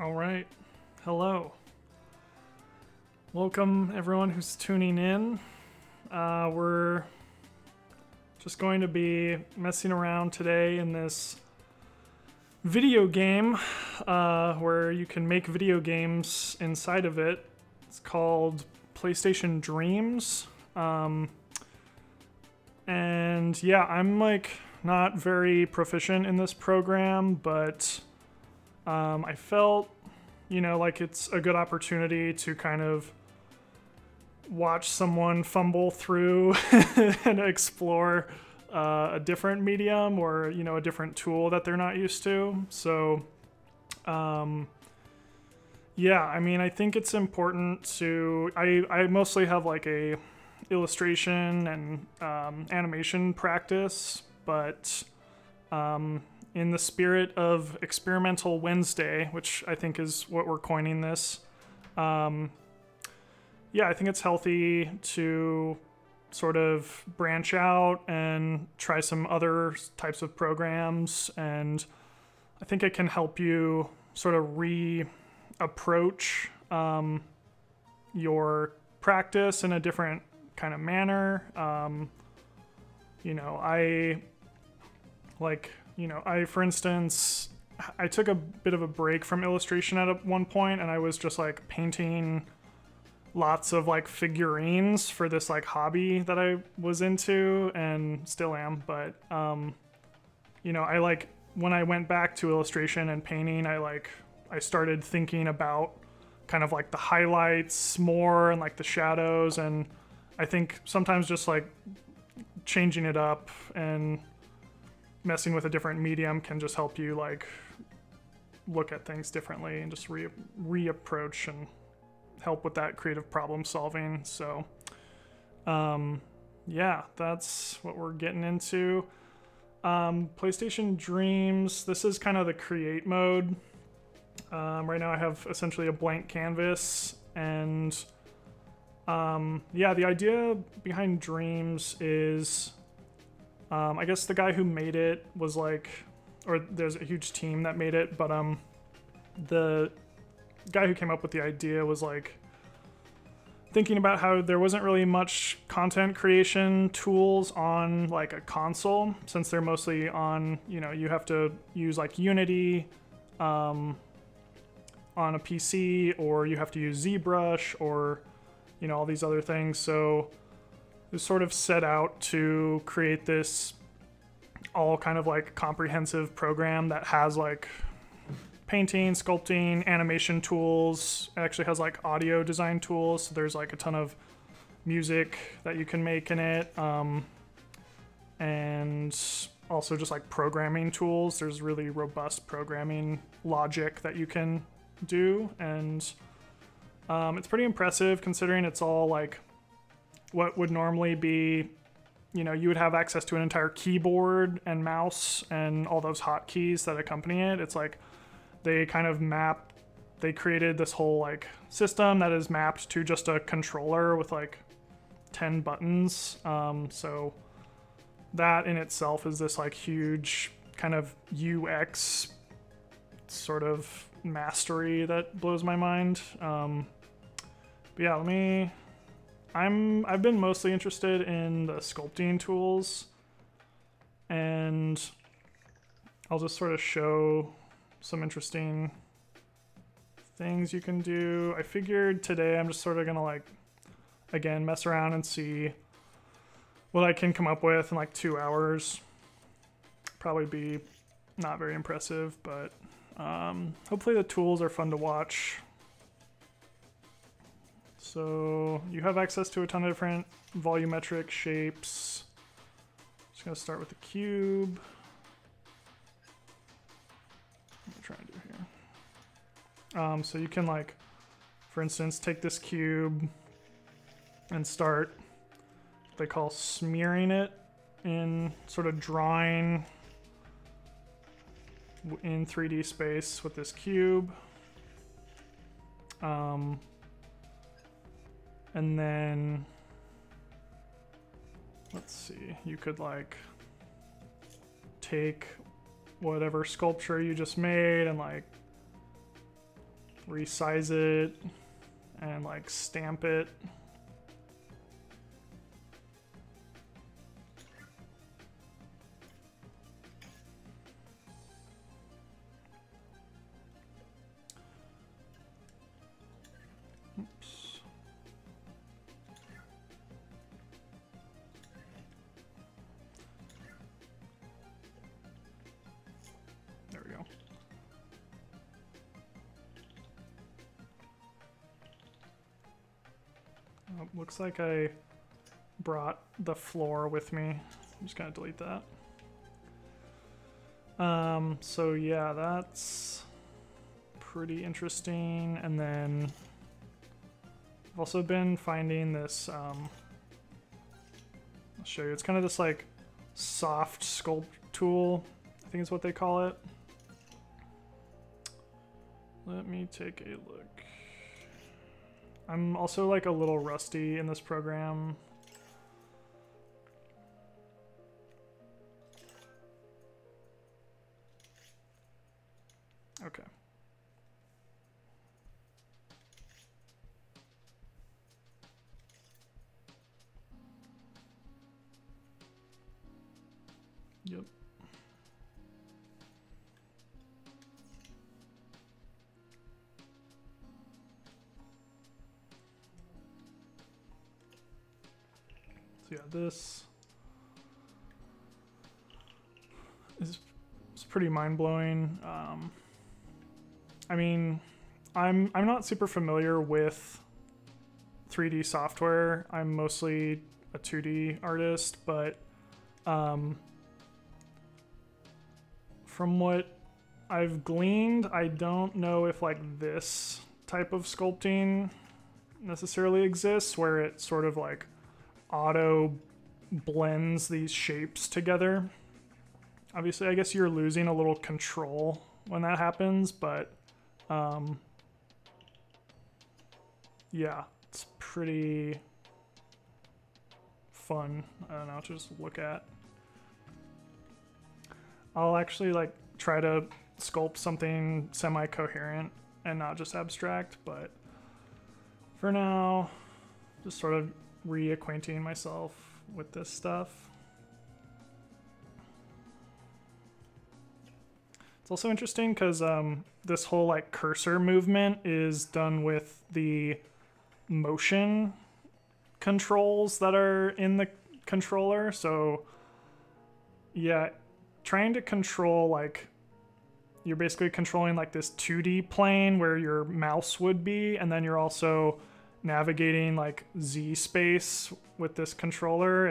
All right. Hello. Welcome everyone who's tuning in. We're just going to be messing around today in this video game where you can make video games inside of it. It's called PlayStation Dreams. And yeah, I'm like not very proficient in this program, but I felt, like it's a good opportunity to kind of watch someone fumble through and explore a different medium or, a different tool that they're not used to. So, yeah, I think it's important to, I mostly have like a illustration and animation practice, but in the spirit of Experimental Wednesday, which I think is what we're coining this, yeah, I think it's healthy to sort of branch out and try some other types of programs, and I think it can help you sort of reapproach your practice in a different kind of manner. For instance, I took a bit of a break from illustration at one point, and I was just like painting lots of like figurines for this like hobby that I was into and still am. But, I like when I went back to illustration and painting, I started thinking about kind of like the highlights more and like the shadows. And I think sometimes just like changing it up and messing with a different medium can just help you like look at things differently and just reapproach and help with that creative problem solving. So yeah, that's what we're getting into. PlayStation Dreams, this is kind of the create mode. Right now I have essentially a blank canvas, and yeah, the idea behind Dreams is I guess the guy who made it was like, or there's a huge team that made it, but the guy who came up with the idea was like thinking about how there wasn't really much content creation tools on like a console, since they're mostly on, you have to use like Unity on a PC, or you have to use ZBrush, or all these other things. So it was sort of set out to create this all kind of like comprehensive program that has like painting, sculpting, animation tools. It actually has like audio design tools. So there's like a ton of music that you can make in it. And also just like programming tools. There's really robust programming logic that you can do. And it's pretty impressive considering it's all like what would normally be, you would have access to an entire keyboard and mouse and all those hotkeys that accompany it. It's like they created this whole like system that is mapped to just a controller with like 10 buttons. So that in itself is this like huge kind of UX sort of mastery that blows my mind. But yeah, I've been mostly interested in the sculpting tools, and I'll just sort of show some interesting things you can do. I figured today I'm just sort of gonna like, again, mess around and see what I can come up with in like 2 hours. Probably be not very impressive, but hopefully the tools are fun to watch. So you have access to a ton of different volumetric shapes. Just gonna start with the cube. What am I trying to do here? So you can like, for instance, take this cube and start what they call smearing it in, sort of drawing in 3D space with this cube. And then, let's see, you could like take whatever sculpture you just made and like resize it and like stamp it. Oops. There we go. Oh, looks like I brought the floor with me. I'm just gonna delete that. So yeah, that's pretty interesting. And then I've also been finding this, I'll show you. It's kind of this like soft sculpt tool, I think is what they call it. Let me take a look. I'm also like a little rusty in this program. Okay. Yep. So yeah, this is pretty mind-blowing. I mean, I'm not super familiar with 3D software. I'm mostly a 2D artist, but from what I've gleaned, I don't know if like this type of sculpting necessarily exists, where it sort of like auto blends these shapes together. Obviously, I guess you're losing a little control when that happens, but yeah, it's pretty fun. I don't know, to just look at. I'll actually like try to sculpt something semi-coherent and not just abstract, but for now, just sort of reacquainting myself with this stuff. It's also interesting because this whole like cursor movement is done with the motion controls that are in the controller. So yeah, trying to control, like, you're basically controlling like this 2D plane where your mouse would be, and then you're also navigating like Z space with this controller.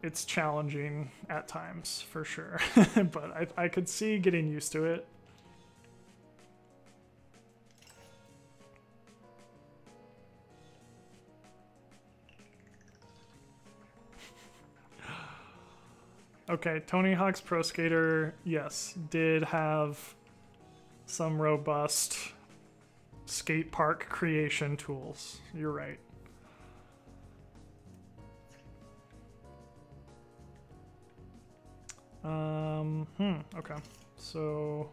It's challenging at times for sure, but I could see getting used to it. Okay, Tony Hawk's Pro Skater, yes, did have some robust skate park creation tools. You're right. Okay, so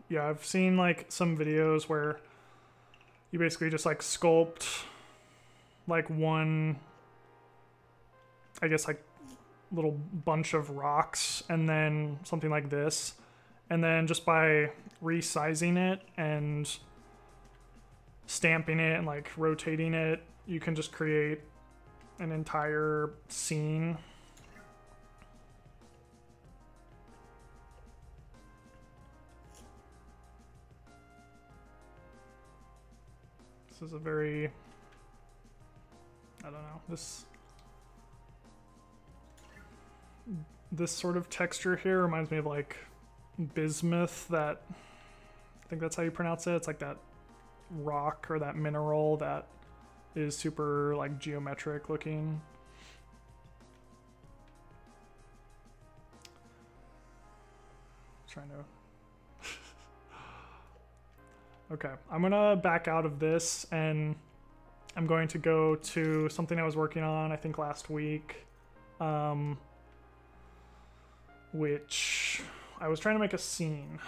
yeah, I've seen like some videos where you basically just like sculpt like one, I guess, like little bunch of rocks and then something like this, and then just by resizing it and stamping it and like rotating it, you can just create an entire scene. This is a very, I don't know, this sort of texture here reminds me of like bismuth, that, I think that's how you pronounce it. It's like that rock or that mineral that is super like geometric looking. Trying to Okay, I'm gonna back out of this and I'm going to go to something I was working on, I think last week, which I was trying to make a scene.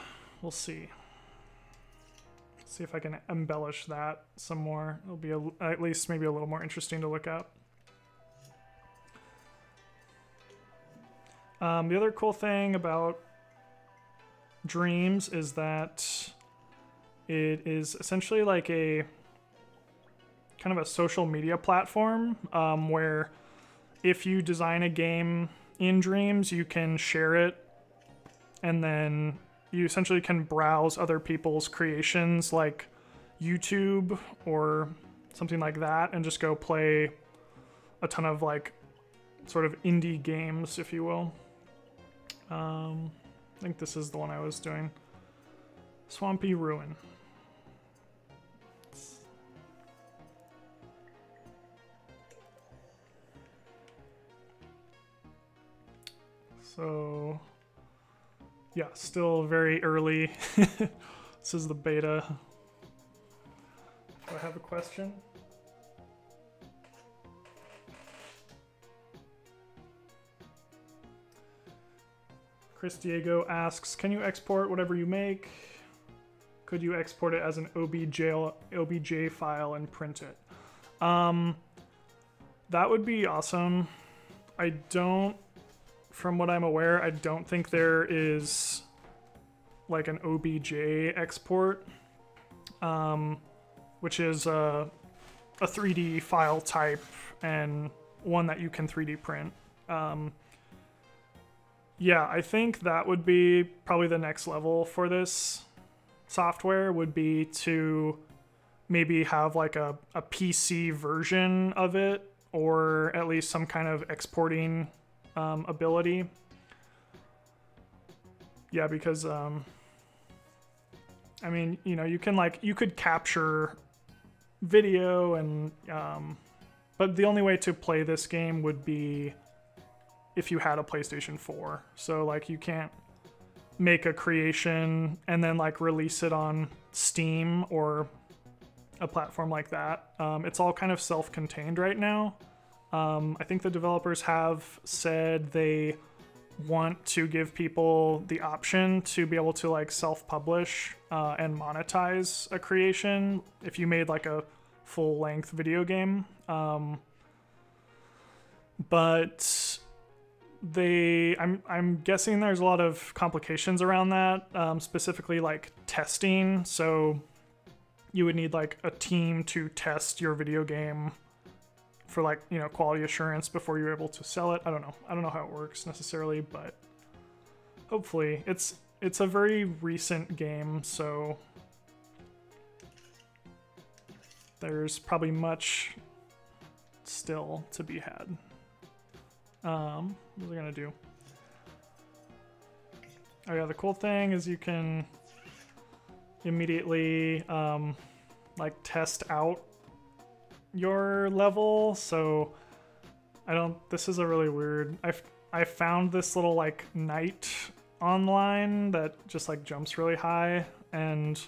We'll see. See if I can embellish that some more. It'll be at least maybe a little more interesting to look at. The other cool thing about Dreams is that it is essentially like a kind of a social media platform where if you design a game in Dreams, you can share it, and then you essentially can browse other people's creations like YouTube or something like that and just go play a ton of like sort of indie games, if you will. I think this is the one I was doing. Swampy Ruin. So, yeah, still very early. This is the beta. Do I have a question? Chris Diego asks, can you export whatever you make? Could you export it as an OBJ file and print it? That would be awesome. I don't, from what I'm aware, I don't think there is like an OBJ export, which is a 3D file type and one that you can 3D print. Yeah, I think that would be probably the next level for this software, would be to maybe have like a PC version of it, or at least some kind of exporting ability. Yeah, because I mean, you know, you could capture video and but the only way to play this game would be if you had a PlayStation 4. So like you can't make a creation and then like release it on Steam or a platform like that. It's all kind of self-contained right now. I think the developers have said they want to give people the option to be able to like self-publish and monetize a creation if you made like a full-length video game. But I'm guessing there's a lot of complications around that, specifically like testing. So you would need like a team to test your video game for like, you know, quality assurance before you're able to sell it. I don't know how it works necessarily, but hopefully it's a very recent game, so there's probably much still to be had. What was I gonna do? Oh yeah, the cool thing is you can immediately like test out your level. So this is a really weird, I found this little like knight online that just like jumps really high, and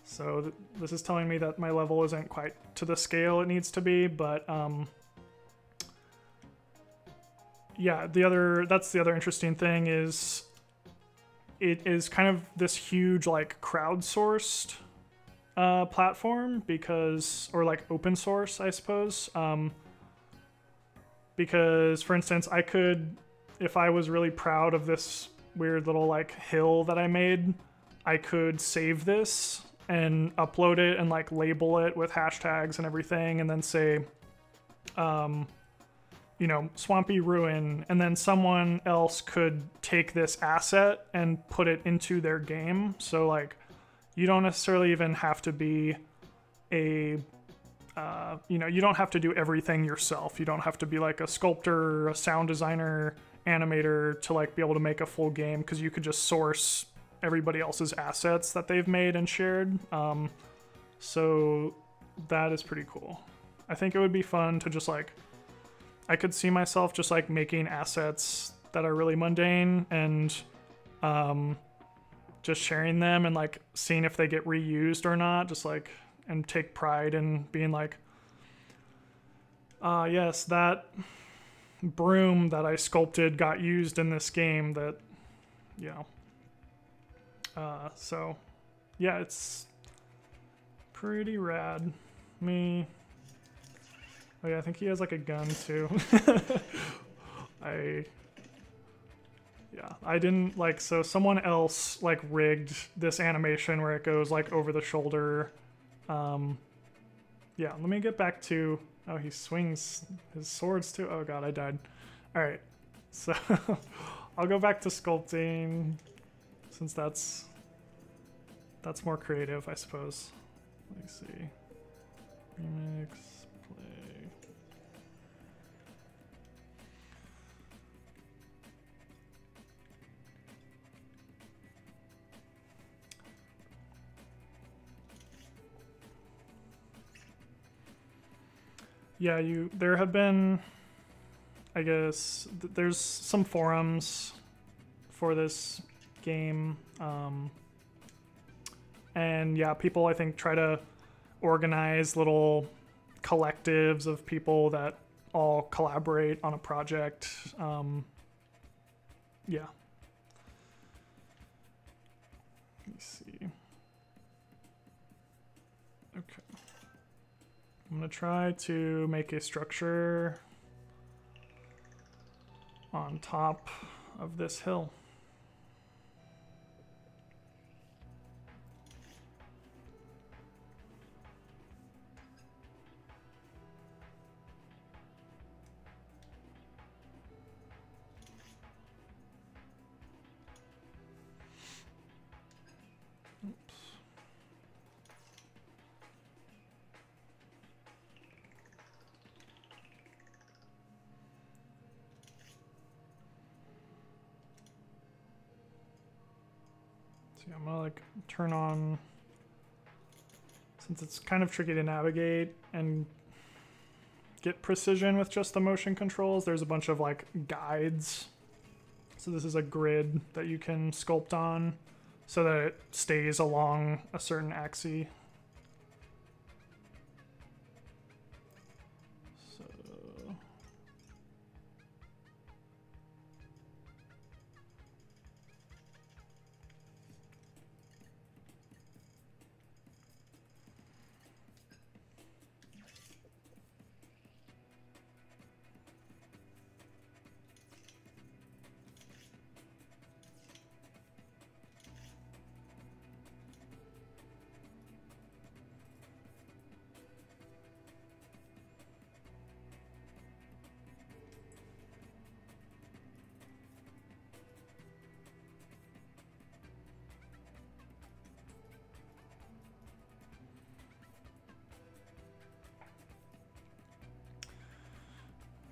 so this is telling me that my level isn't quite to the scale it needs to be, but yeah, that's the other interesting thing is it is kind of this huge like crowdsourced platform, because, or like open source, I suppose. Because for instance, I could, if I was really proud of this weird little like hill that I made, I could save this and upload it and like label it with hashtags and everything, and then say, you know, Swampy Ruin, and then someone else could take this asset and put it into their game. So like, you don't necessarily even have to be a, you know, you don't have to do everything yourself. You don't have to be like a sculptor, a sound designer, animator to like be able to make a full game, because you could just source everybody else's assets that they've made and shared. So that is pretty cool. I think it would be fun to just like, I could see myself just like making assets that are really mundane and just sharing them and like seeing if they get reused or not, just like, and take pride in being like, yes, that broom that I sculpted got used in this game. That, you know, so yeah, it's pretty rad. Oh yeah, I think he has like a gun too. I didn't like, so someone else like rigged this animation where it goes like over the shoulder. Yeah, let me get back to, oh, he swings his swords too. Oh god, I died. All right, so I'll go back to sculpting since that's more creative, I suppose. Let me see. Remix, play. Yeah, there have been, I guess, there's some forums for this game. And yeah, people I think try to organize little collectives of people that all collaborate on a project. Yeah. Let me see. Okay. I'm gonna try to make a structure on top of this hill. I'm gonna like turn on, since it's kind of tricky to navigate and get precision with just the motion controls, there's a bunch of like guides. So this is a grid that you can sculpt on so that it stays along a certain axis.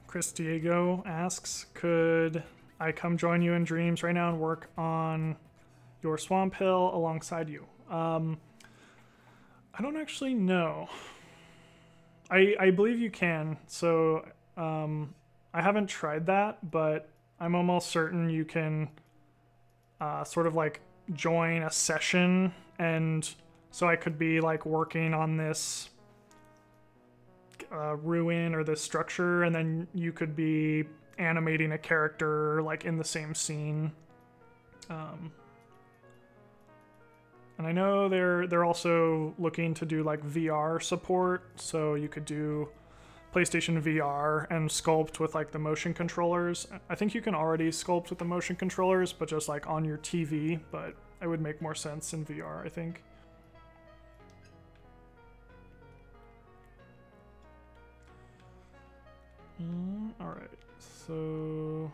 Chris Diego asks, could I come join you in Dreams right now and work on your Swamp Hill alongside you? I don't actually know. I believe you can. So I haven't tried that, but I'm almost certain you can sort of like join a session, and so I could be like working on this ruin or this structure, and then you could be animating a character like in the same scene. And I know they're also looking to do like VR support, so you could do PlayStation VR and sculpt with like the motion controllers. I think you can already sculpt with the motion controllers, but just like on your TV, but it would make more sense in VR, I think. All right, so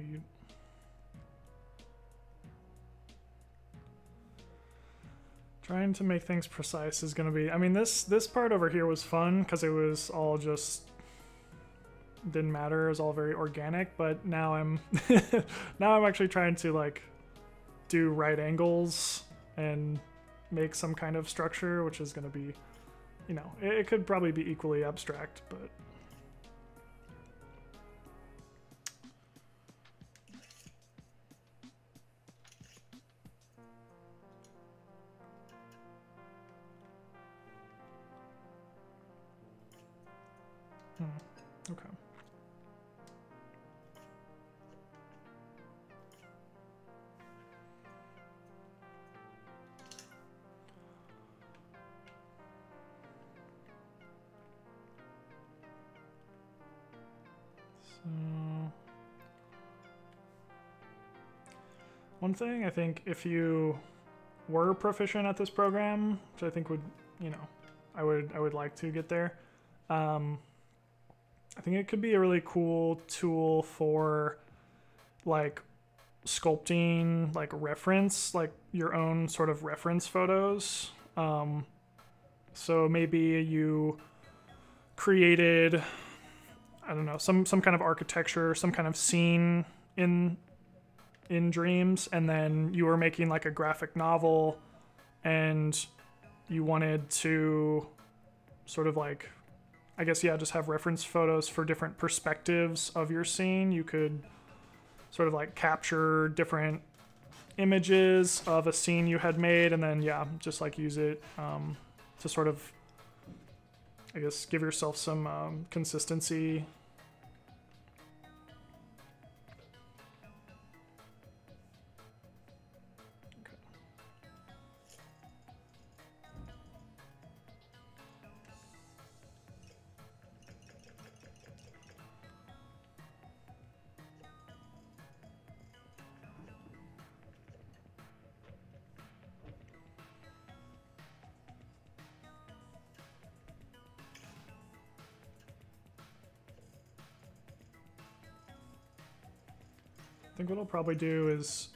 see. Trying to make things precise is going to be... I mean, this part over here was fun because it was all just... didn't matter. It was all very organic, but now I'm... now I'm actually trying to, like, do right angles and make some kind of structure, which is going to be, you know, it could probably be equally abstract, but... Okay. So, one thing I think if you were proficient at this program, which I think would, you know, I would like to get there. I think it could be a really cool tool for like sculpting like reference, like your own sort of reference photos. So maybe you created, I don't know, some kind of architecture, some kind of scene in Dreams, and then you were making like a graphic novel and you wanted to sort of like, I guess, yeah, just have reference photos for different perspectives of your scene. You could sort of like capture different images of a scene you had made and then, yeah, just like use it to sort of, I guess, give yourself some consistency. I think what I'll probably do is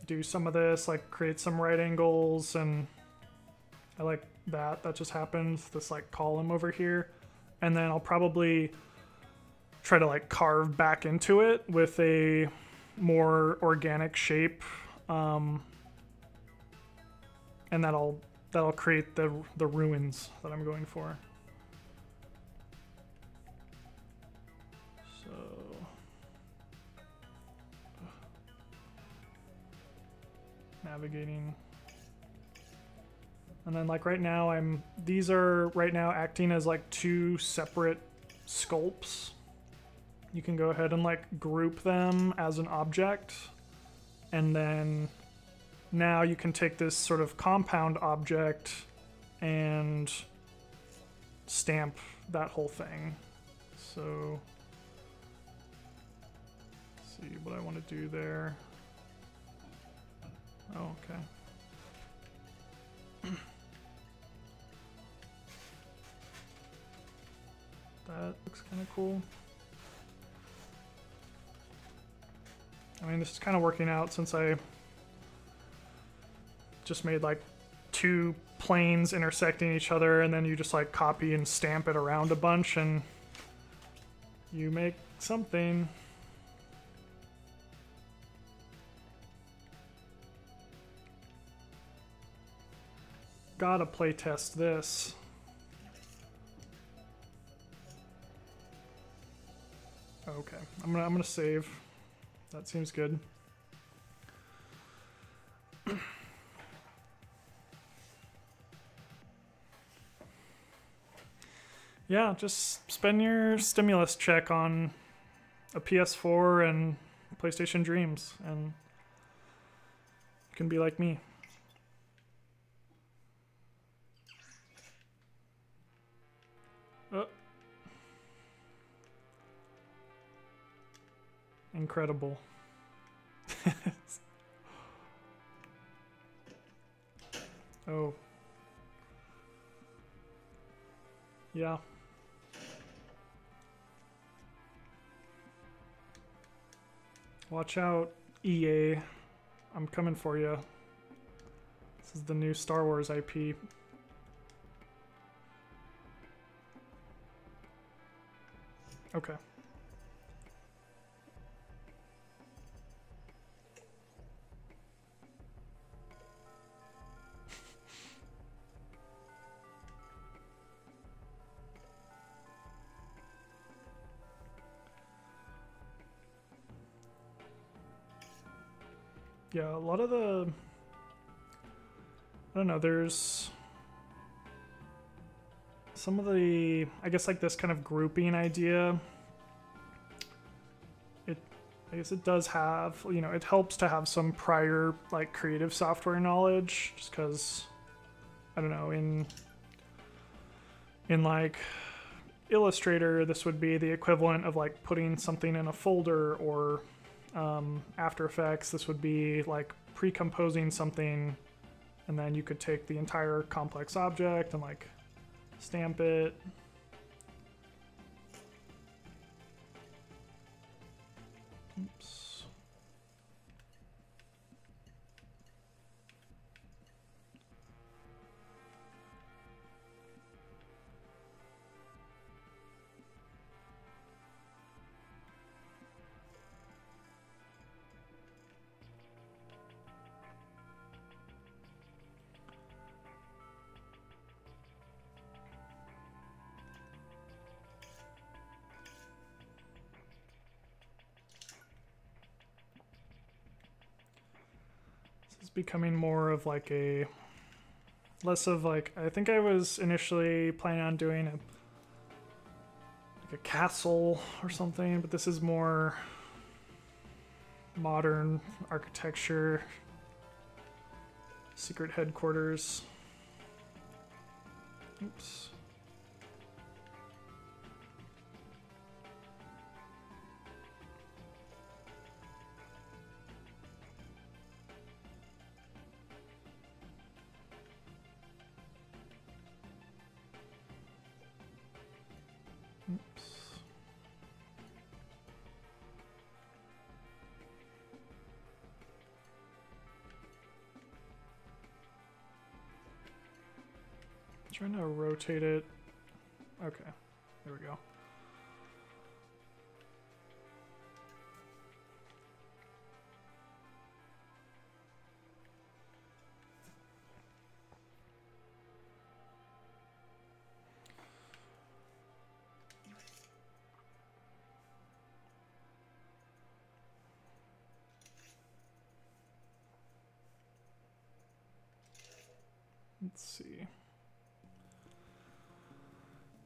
do some of this, like create some right angles, and I like that just happened, this like column over here, and then I'll probably try to like carve back into it with a more organic shape, and that'll create the ruins that I'm going for. Navigating, and then like right now these are right now acting as like two separate sculpts. You can go ahead and like group them as an object, and then now you can take this sort of compound object and stamp that whole thing. So let's see what I want to do there. Oh, okay. That looks kind of cool. I mean, this is kind of working out since I just made like two planes intersecting each other, and then you just like copy and stamp it around a bunch and you make something. Gotta play test this. Okay, I'm gonna save. That seems good. Yeah, just spend your stimulus check on a PS4 and PlayStation Dreams, and you can be like me. Incredible. Oh. Yeah. Watch out, EA. I'm coming for you. This is the new Star Wars IP. Okay. Yeah, a lot of the... I don't know, there's... some of the... I guess like this kind of grouping idea. I guess it does have, you know, it helps to have some prior like creative software knowledge, just because, I don't know, in like Illustrator, this would be the equivalent of like putting something in a folder, or After Effects, this would be like pre-composing something, and then you could take the entire complex object and like stamp it. Oops. Becoming more of like a less of like, I think I was initially planning on doing like a castle or something, but this is more modern architecture, secret headquarters. Oops. Trying to rotate it. Okay, there we go. Let's see.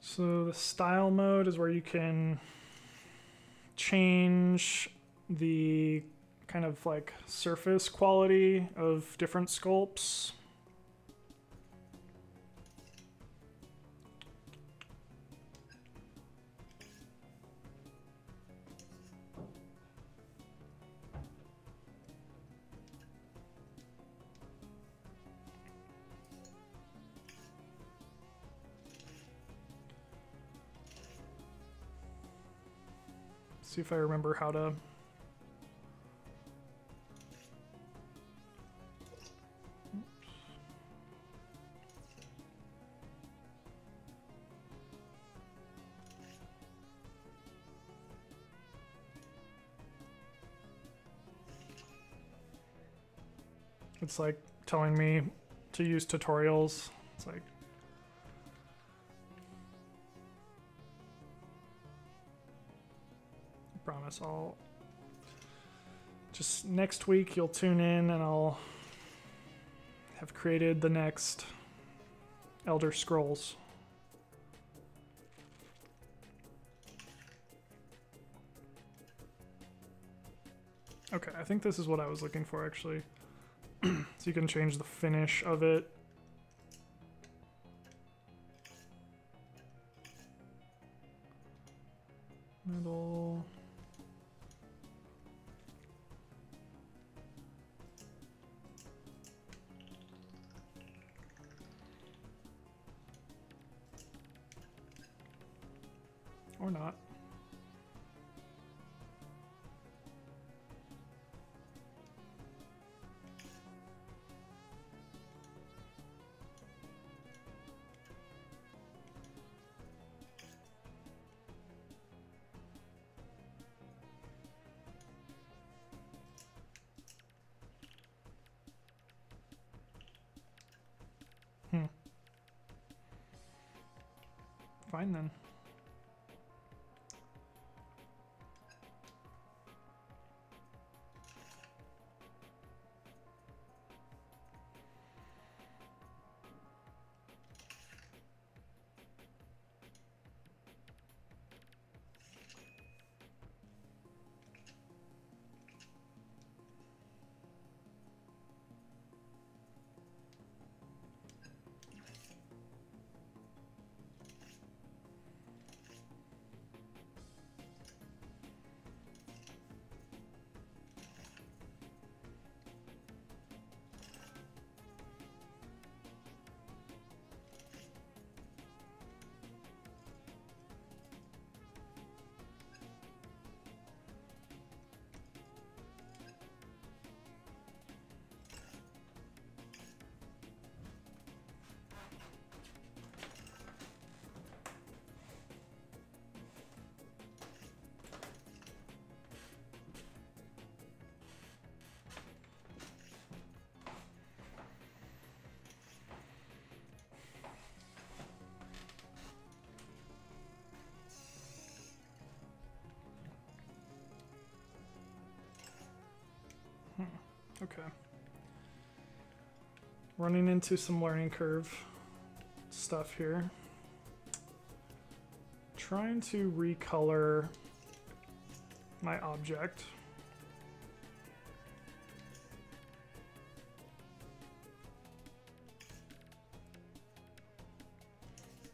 So the style mode is where you can change the kind of like surface quality of different sculpts. See if I remember how to... It's like telling me to use tutorials. It's like... Promise I'll just next week you'll tune in and I'll have created the next Elder Scrolls. Okay, I think this is what I was looking for actually. So you can change the finish of it. Middle. Or not. fine then. Okay. Running into some learning curve stuff here. Trying to recolor my object.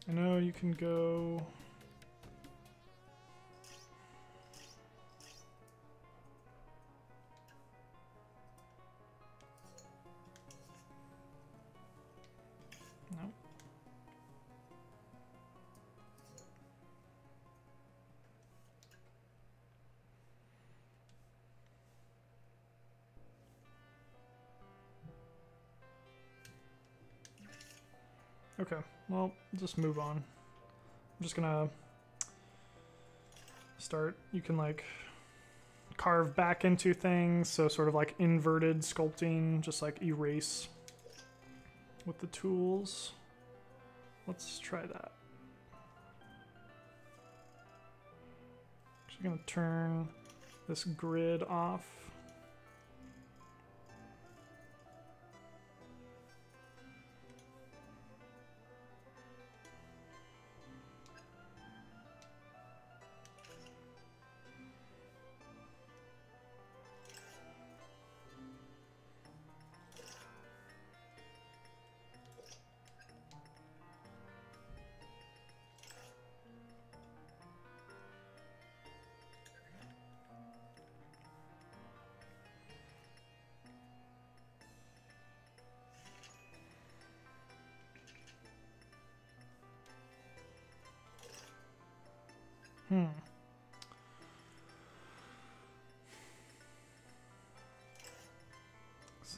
I know you can go... No. Okay, well, just move on. I'm just gonna start, you can like carve back into things, so sort of like inverted sculpting, just like erase with the tools. Let's try that. Actually gonna turn this grid off.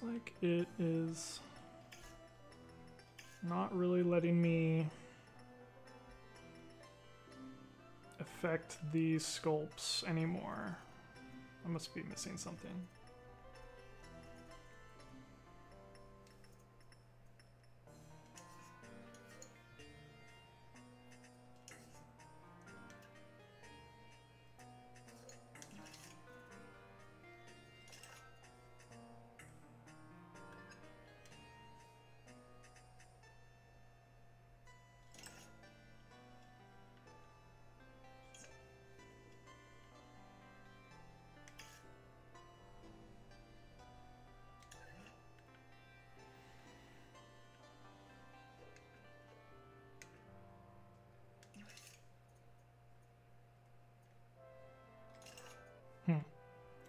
Looks like it is not really letting me affect these sculpts anymore. I must be missing something.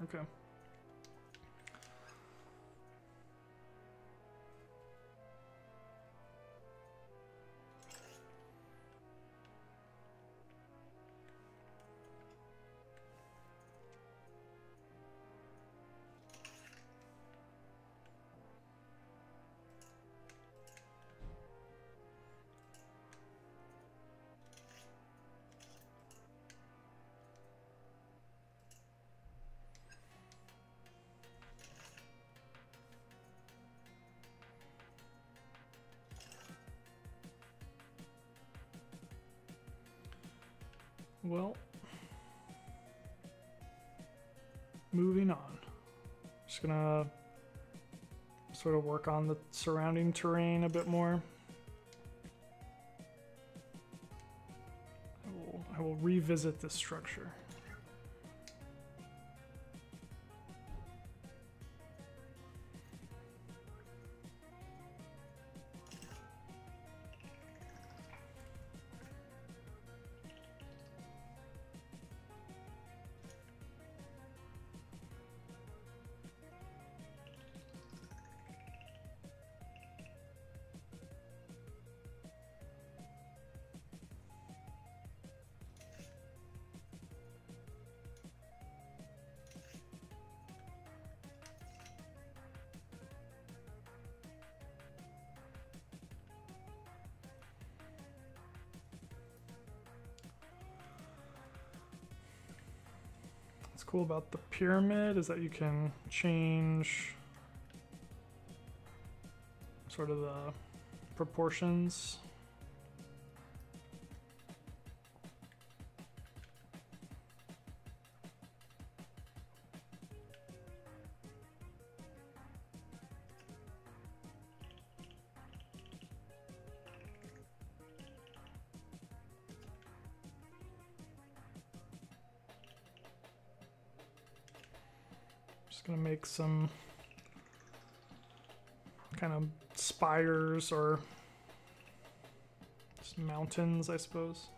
Okay. Well, moving on. Just gonna sort of work on the surrounding terrain a bit more. I will revisit this structure. What's cool about the pyramid is that you can change sort of the proportions. Just gonna make some kind of spires or just mountains, I suppose.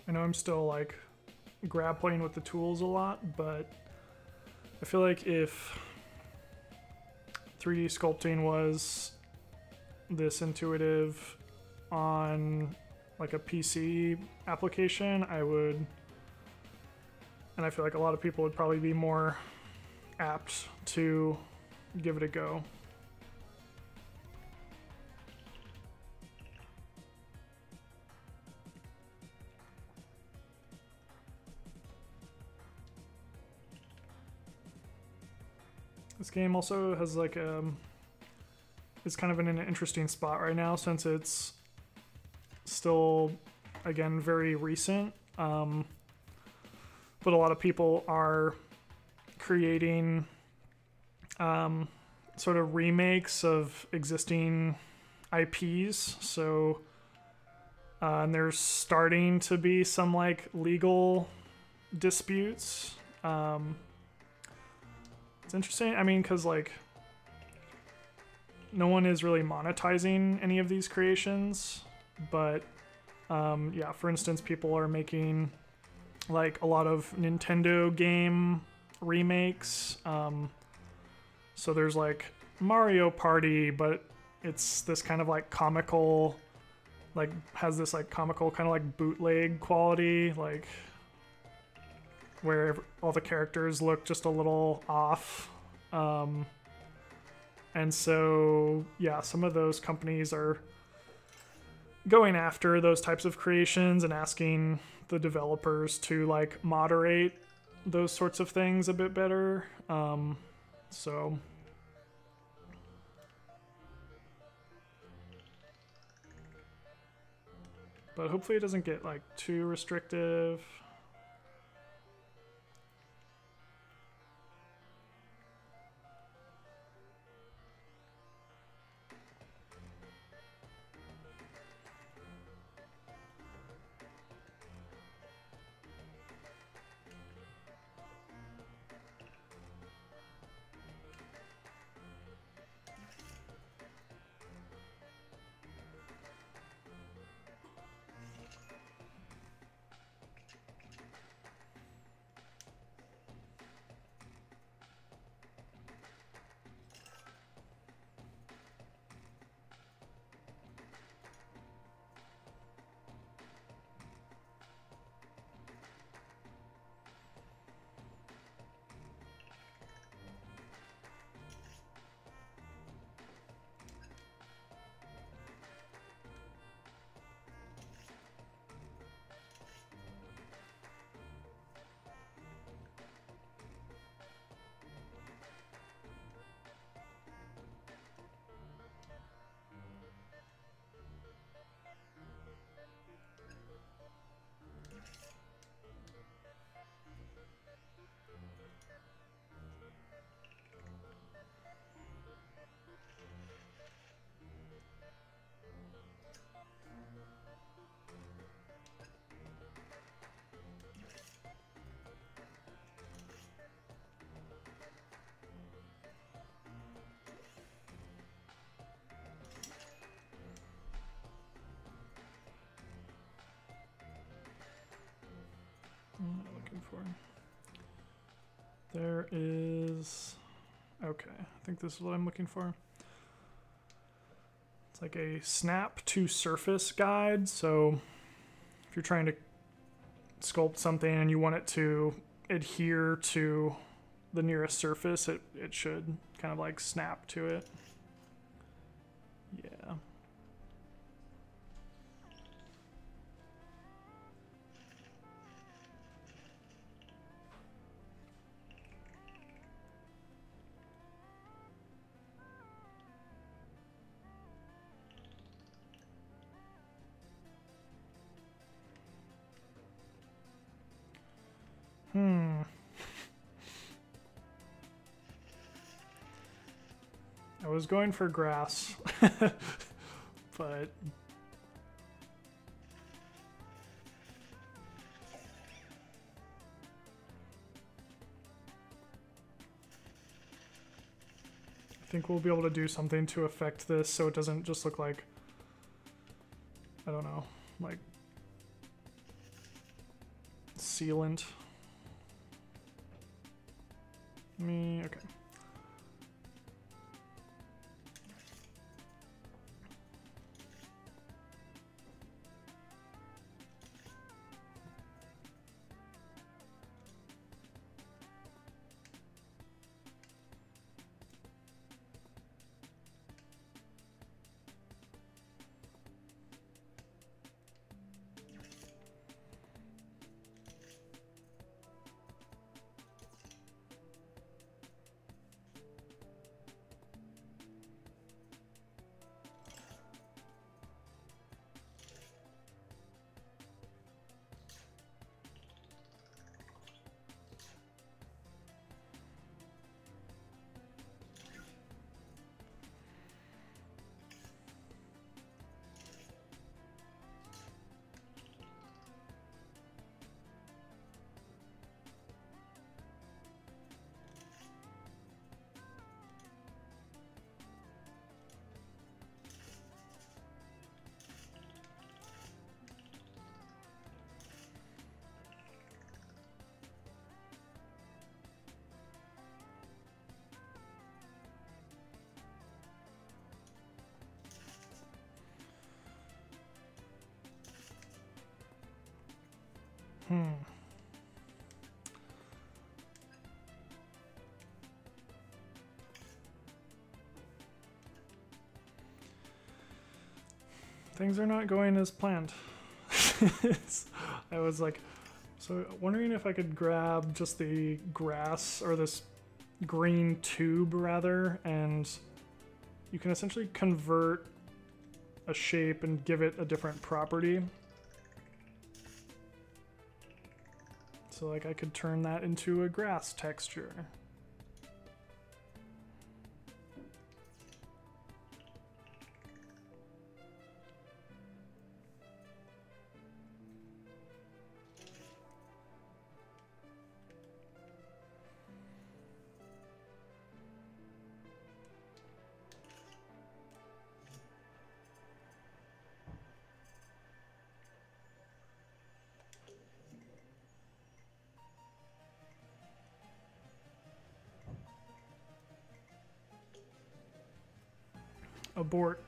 I know I'm still like grappling with the tools a lot, but I feel like if 3D sculpting was this intuitive on like a PC application, I would, and I feel like a lot of people would probably be more apt to give it a go. This game also has like it's kind of in an interesting spot right now since it's still, again, very recent. But a lot of people are creating sort of remakes of existing IPs. So and there's starting to be some like legal disputes. It's interesting, I mean, because like no one is really monetizing any of these creations, but yeah, for instance, people are making like a lot of Nintendo game remakes. So there's like Mario Party, but it's this kind of like comical, like has this like comical kind of like bootleg quality, like where all the characters look just a little off. And so, yeah, some of those companies are going after those types of creations and asking the developers to like moderate those sorts of things a bit better. So but hopefully it doesn't get like too restrictive. What am I looking for? There is, okay, I think this is what I'm looking for. It's like a snap to surface guide. So if you're trying to sculpt something and you want it to adhere to the nearest surface, it should kind of like snap to it. Yeah. I was going for grass, but I think we'll be able to do something to affect this so it doesn't just look like, I don't know, like sealant. Okay. Things are not going as planned. I was like So wondering if I could grab just the grass, or this green tube rather, and you can essentially convert a shape and give it a different property. So like I could turn that into a grass texture. Abort.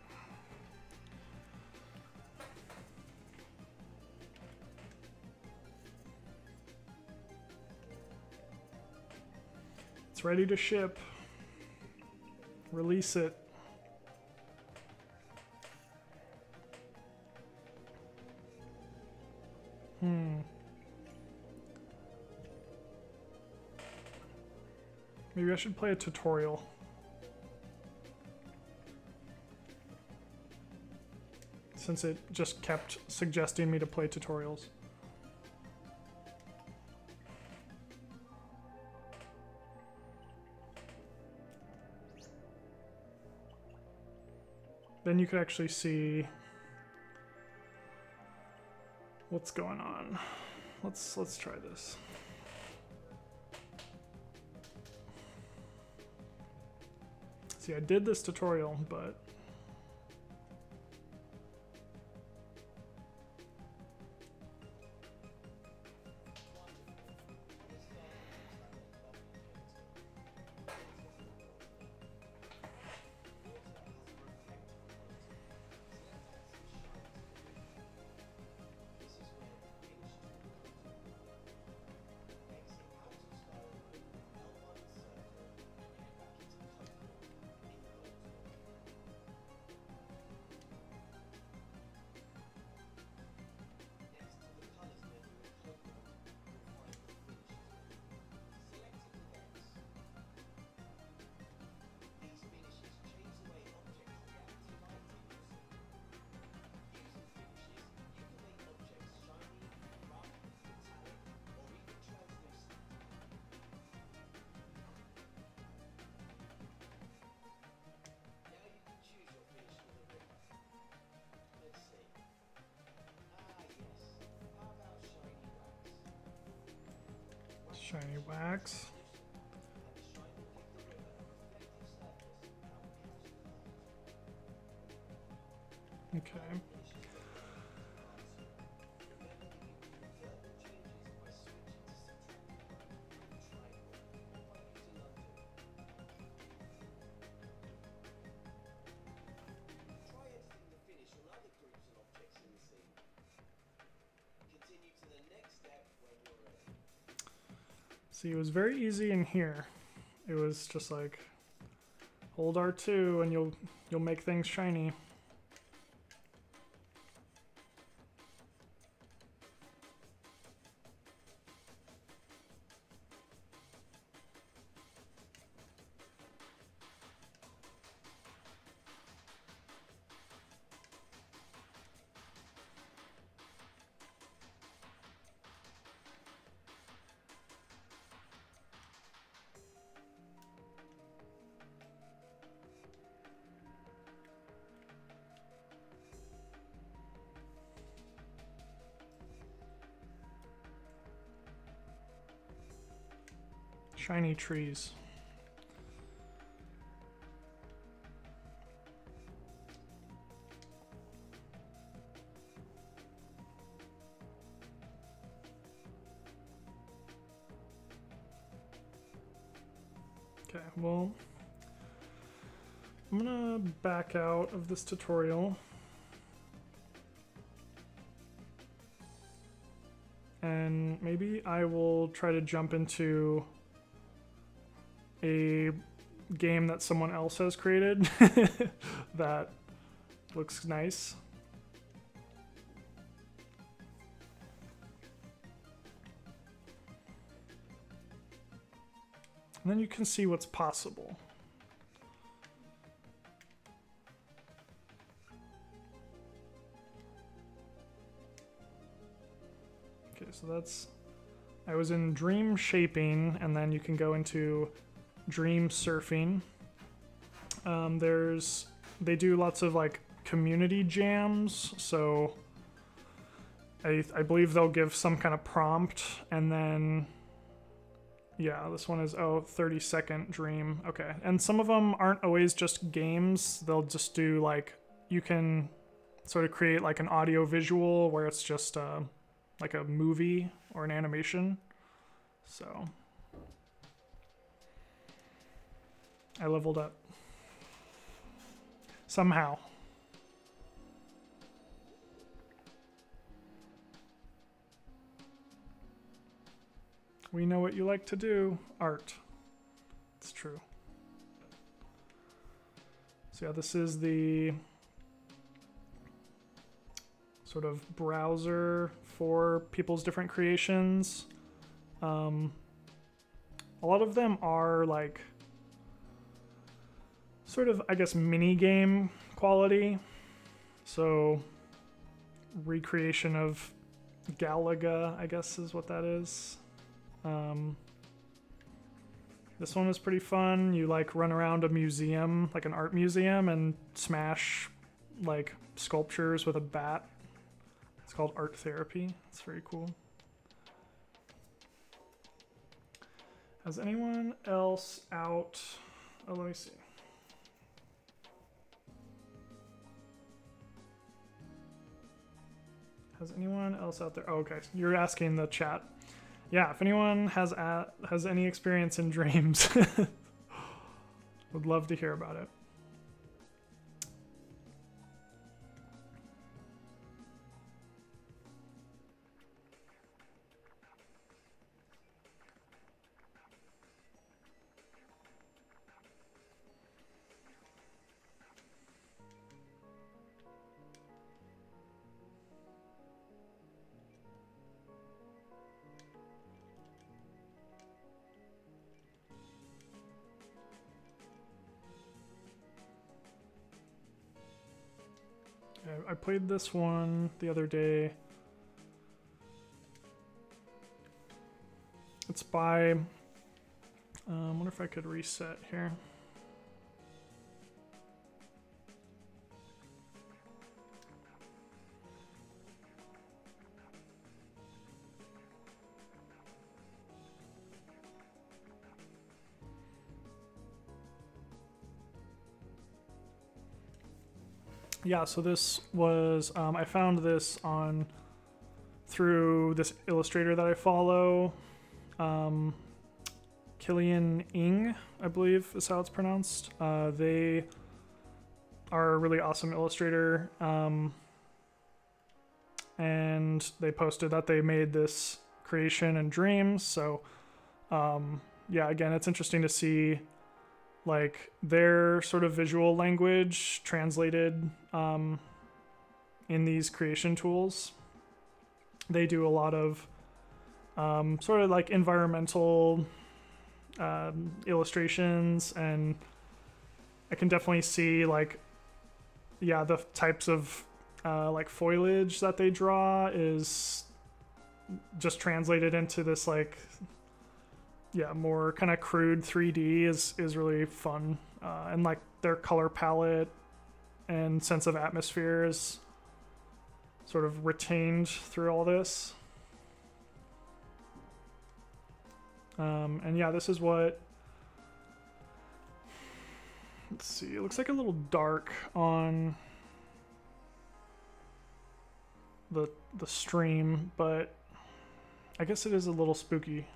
It's ready to ship. Release it. Maybe I should play a tutorial. Since it just kept suggesting me to play tutorials. Then you could actually see what's going on. Let's try this. See, I did this tutorial, but shiny wax. Okay. See, it was very easy in here. It was just like hold R2 and you'll make things shiny. Shiny trees. Okay, well, I'm gonna back out of this tutorial. And maybe I will try to jump into a game that someone else has created that looks nice. And then you can see what's possible. Okay, so that's, I was in dream shaping, and then you can go into dream surfing. They do lots of like community jams, so I believe they'll give some kind of prompt, and then yeah, this one is 30-second dream. Okay, and some of them aren't always just games. They'll just do like, you can sort of create like an audio visual where it's just like a movie or an animation. So I leveled up somehow. We know what you like to do. Art. It's true. So yeah, this is the sort of browser for people's different creations. A lot of them are like sort of, I guess, mini game quality. So recreation of Galaga, I guess is what that is. This one was pretty fun. You like run around a museum, like an art museum, and smash like sculptures with a bat. It's called Art Therapy. It's very cool. Has anyone else out? Oh, let me see. Has anyone else out there? Oh, okay, you're asking the chat. Yeah, if anyone has any experience in dreams, would love to hear about it. I played this one the other day. It's by, I wonder if I could reset here. Yeah, so this was, I found this through this illustrator that I follow, Killian Ing, I believe is how it's pronounced. They are a really awesome illustrator, and they posted that they made this creation in Dreams, so yeah, again, it's interesting to see like their sort of visual language translated in these creation tools. They do a lot of sort of like environmental illustrations, and I can definitely see like, yeah, the types of like foliage that they draw is just translated into this like, yeah, more kind of crude 3D is really fun. And like their color palette and sense of atmosphere is sort of retained through all this. And yeah, this is what, let's see, it looks like a little dark on the stream, but I guess it is a little spooky.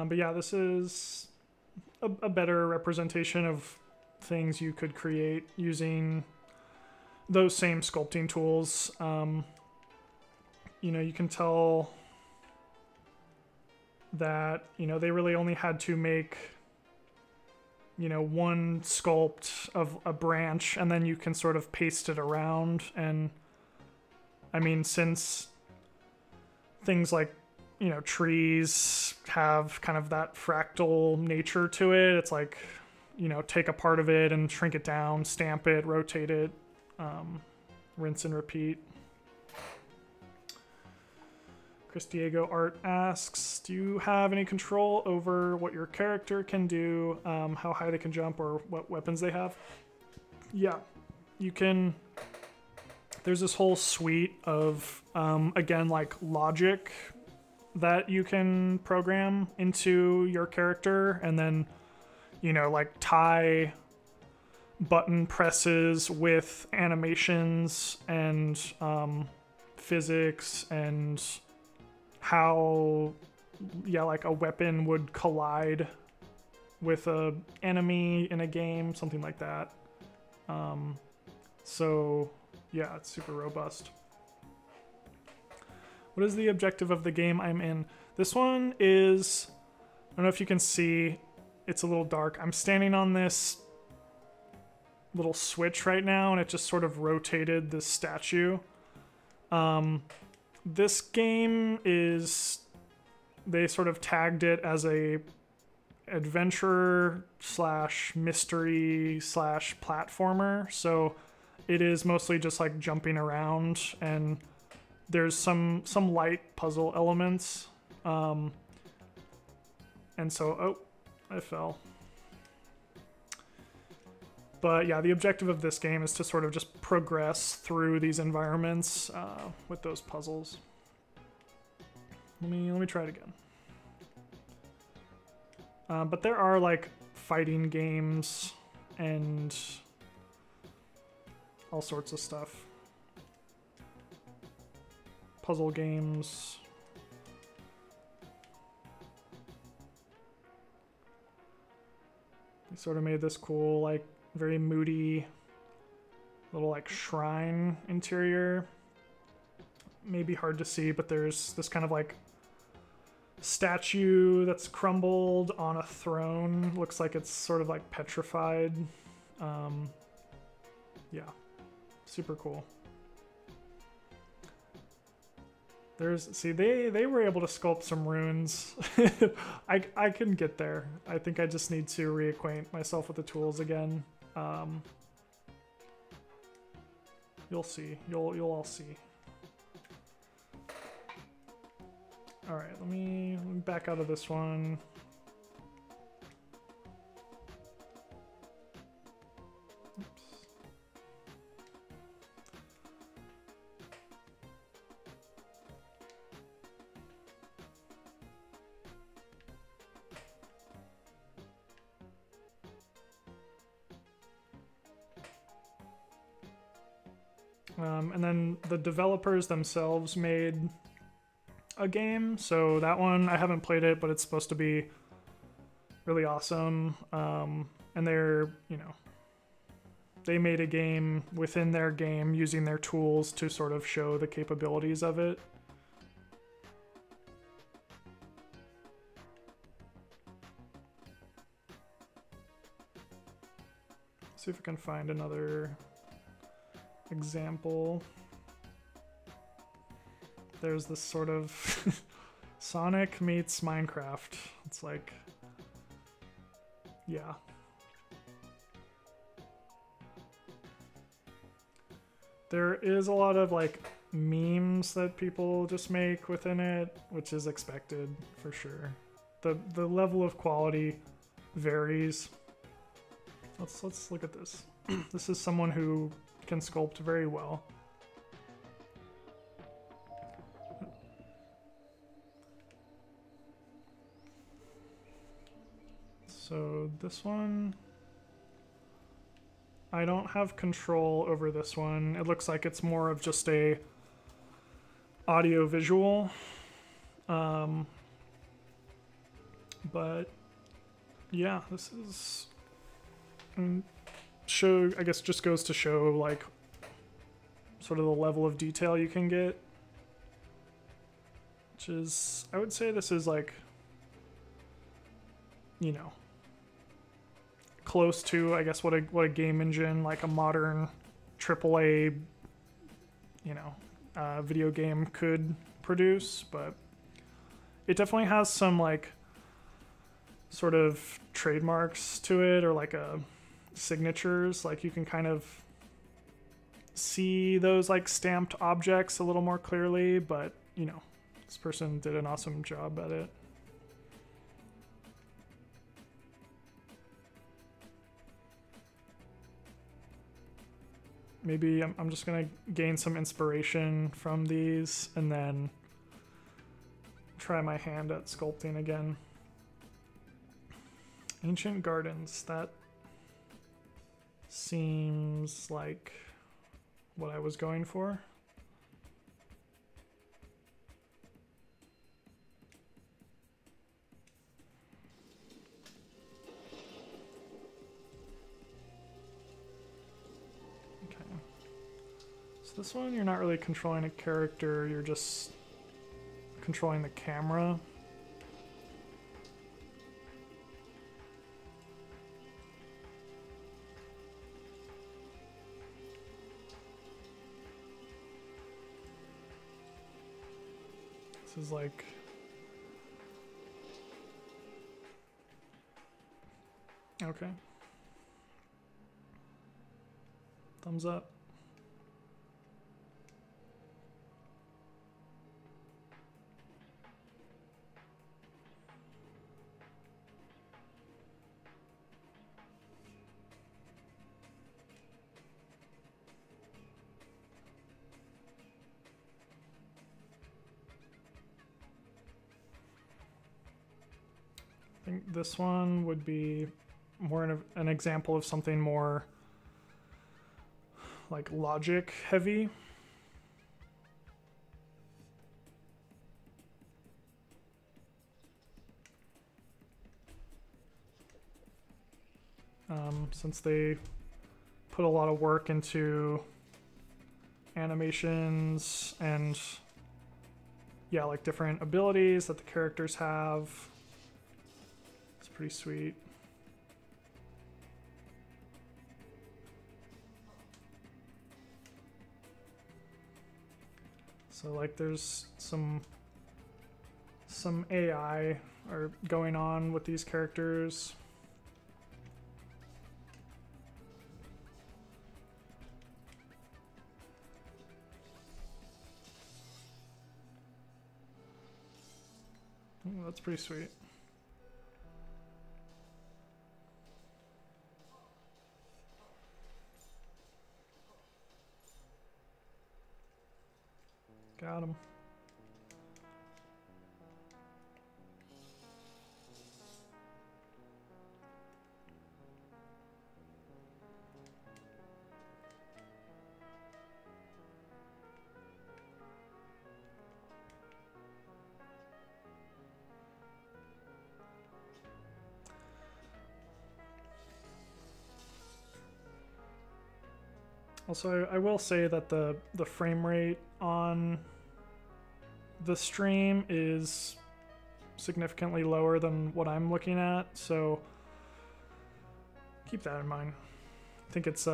But yeah, this is a better representation of things you could create using those same sculpting tools. You know, you can tell that, you know, they really only had to make one sculpt of a branch, and then you can sort of paste it around. And I mean, since things like, trees have kind of that fractal nature to it, it's like, take a part of it and shrink it down, stamp it, rotate it, rinse and repeat. Chris Diego Art asks, do you have any control over what your character can do, how high they can jump, or what weapons they have? Yeah, you can. There's this whole suite of, again, like logic that you can program into your character, and then, like tie button presses with animations and physics and how, like a weapon would collide with a enemy in a game, something like that. So yeah, it's super robust. What is the objective of the game I'm in? This one is, I don't know if you can see, it's a little dark. I'm standing on this little switch right now, and it just sort of rotated this statue. This game is, they sort of tagged it as a adventure slash mystery slash platformer. So it is mostly just like jumping around, and there's some light puzzle elements. And so, oh, I fell. But yeah, the objective of this game is to sort of just progress through these environments with those puzzles. Let me try it again. But there are like fighting games and all sorts of stuff. Puzzle games. They sort of made this cool, like, very moody little like shrine interior. Maybe hard to see, but there's this kind of like statue that's crumbled on a throne. Looks like it's sort of like petrified. Yeah, super cool. See, they were able to sculpt some runes. I can get there. I think I just need to reacquaint myself with the tools again. You'll see. You'll all see. All right, let me back out of this one. Oops. And then the developers themselves made a game, so that one I haven't played it, but it's supposed to be really awesome. And they're, they made a game within their game using their tools to sort of show the capabilities of it. See if I can find another example. There's this sort of Sonic meets Minecraft. It's like, yeah. There is a lot of like memes that people just make within it, which is expected for sure. The level of quality varies. Let's look at this. This is someone who can sculpt very well. So this one, I don't have control over this one. It looks like it's more of just a audio visual. But yeah, this is I guess just goes to show like sort of the level of detail you can get, which is, I would say this is like, close to, I guess, what a game engine, like a modern AAA, you know, video game could produce. But it definitely has some like sort of trademarks to it, or like a signatures. Like you can kind of see those like stamped objects a little more clearly, but you know, this person did an awesome job at it. Maybe I'm just gonna gain some inspiration from these and then try my hand at sculpting again. Ancient Gardens, that seems like what I was going for. Okay. So this one, you're not really controlling a character, you're just controlling the camera. This is like okay. Thumbs up. I think this one would be more an example of something more like logic heavy. Since they put a lot of work into animations and yeah, like different abilities that the characters have. It's pretty sweet. So like there's some AI are going on with these characters. Oh, that's pretty sweet. Got him. Also, I will say that the frame rate on the stream is significantly lower than what I'm looking at, so keep that in mind. I think it's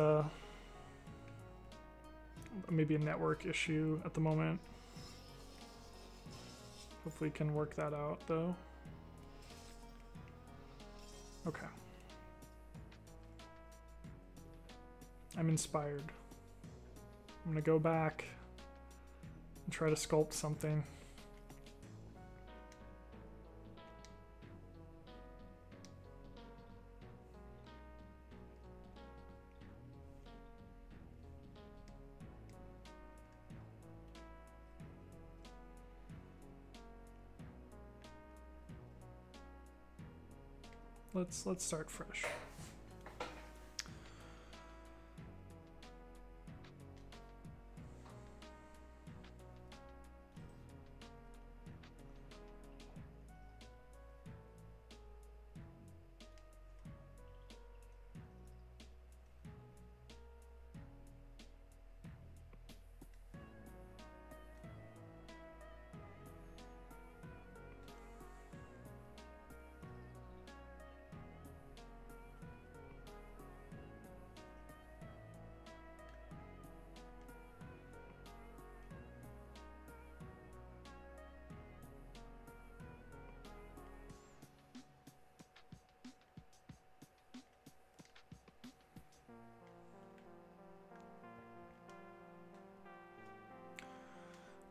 maybe a network issue at the moment. Hopefully can work that out though. Okay. I'm inspired. I'm gonna go back and try to sculpt something. Let's start fresh.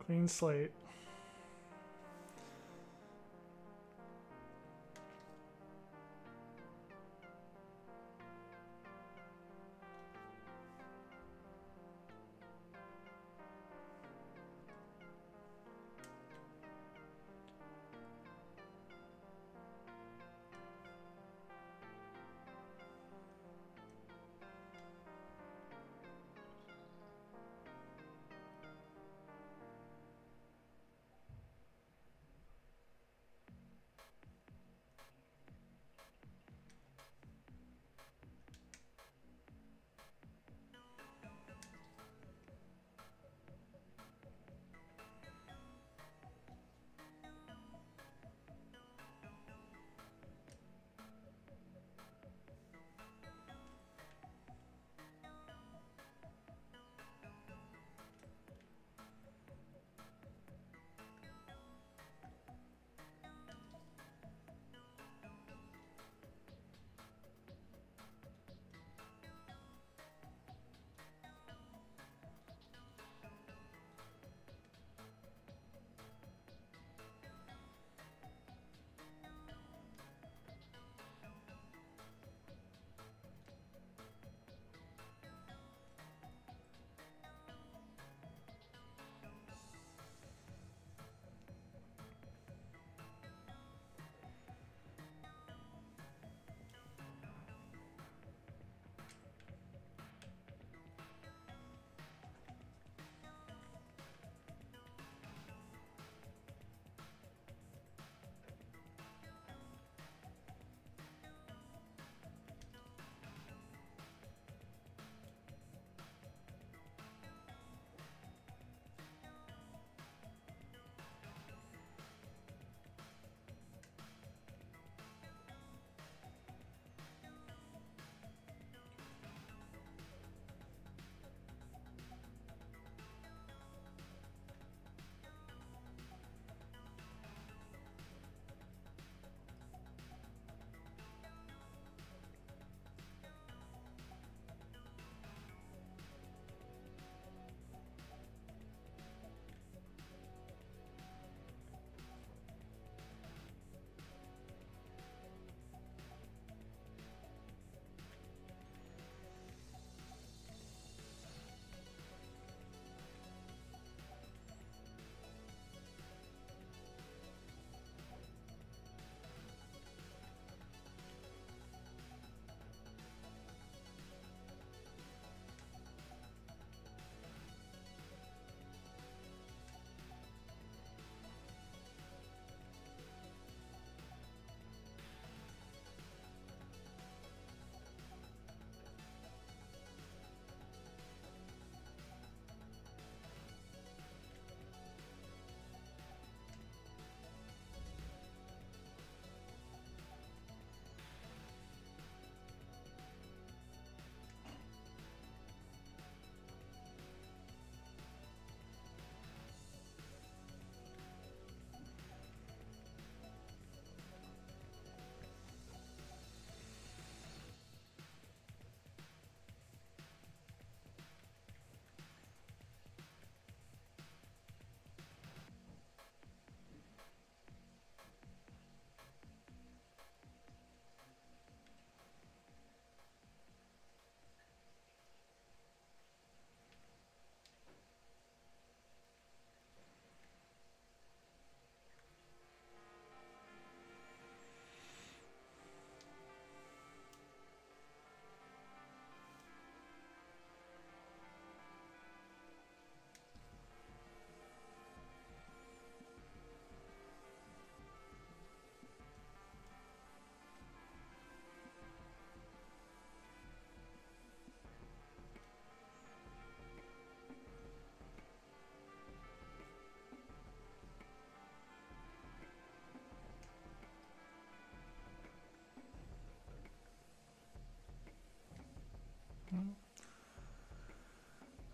Clean slate.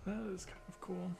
That is kind of cool.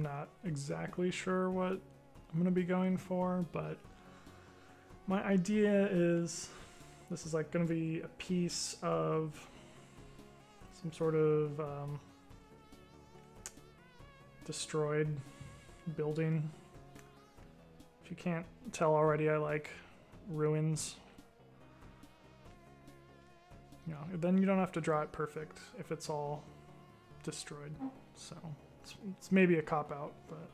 not exactly sure what I'm going to be going for, but my idea is this is like going to be a piece of some sort of destroyed building. If you can't tell already, I like ruins. You know, then you don't have to draw it perfect if it's all destroyed. So it's maybe a cop-out, but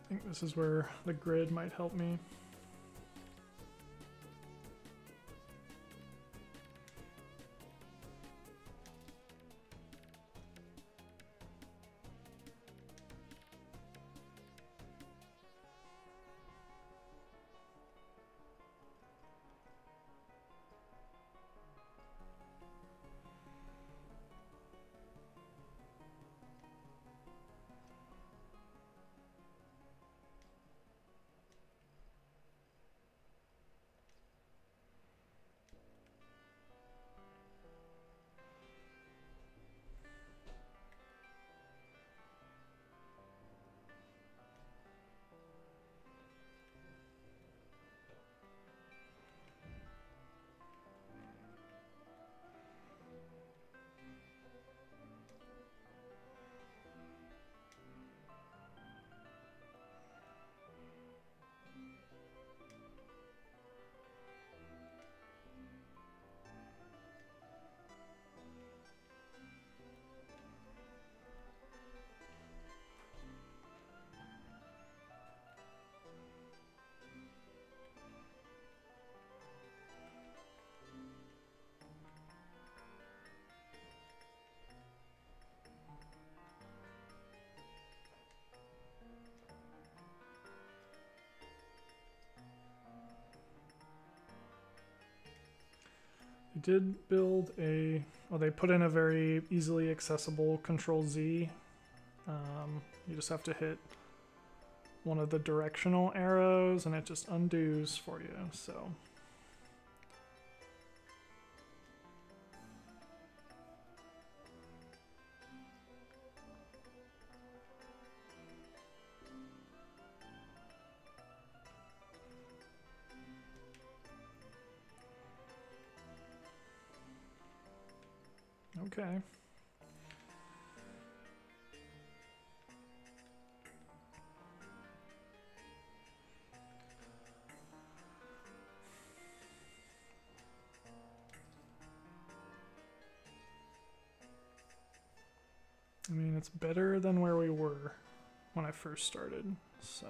I think this is where the grid might help me. They did build a, well, they put in a very easily accessible Control Z. You just have to hit one of the directional arrows and it just undoes for you, so. Okay. I mean, it's better than where we were when I first started, so.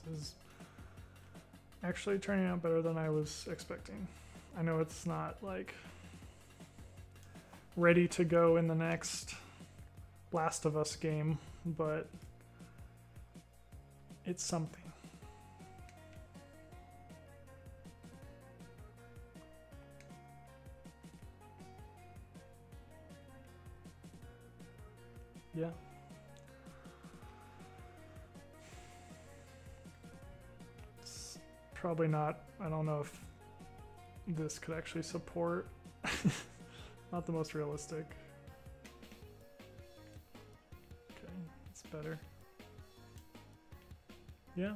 This is actually turning out better than I was expecting. I know it's not like ready to go in the next Last of Us game, but it's something. Yeah. It's probably not, I don't know if this could actually support. Not the most realistic. Okay, it's better. Yeah.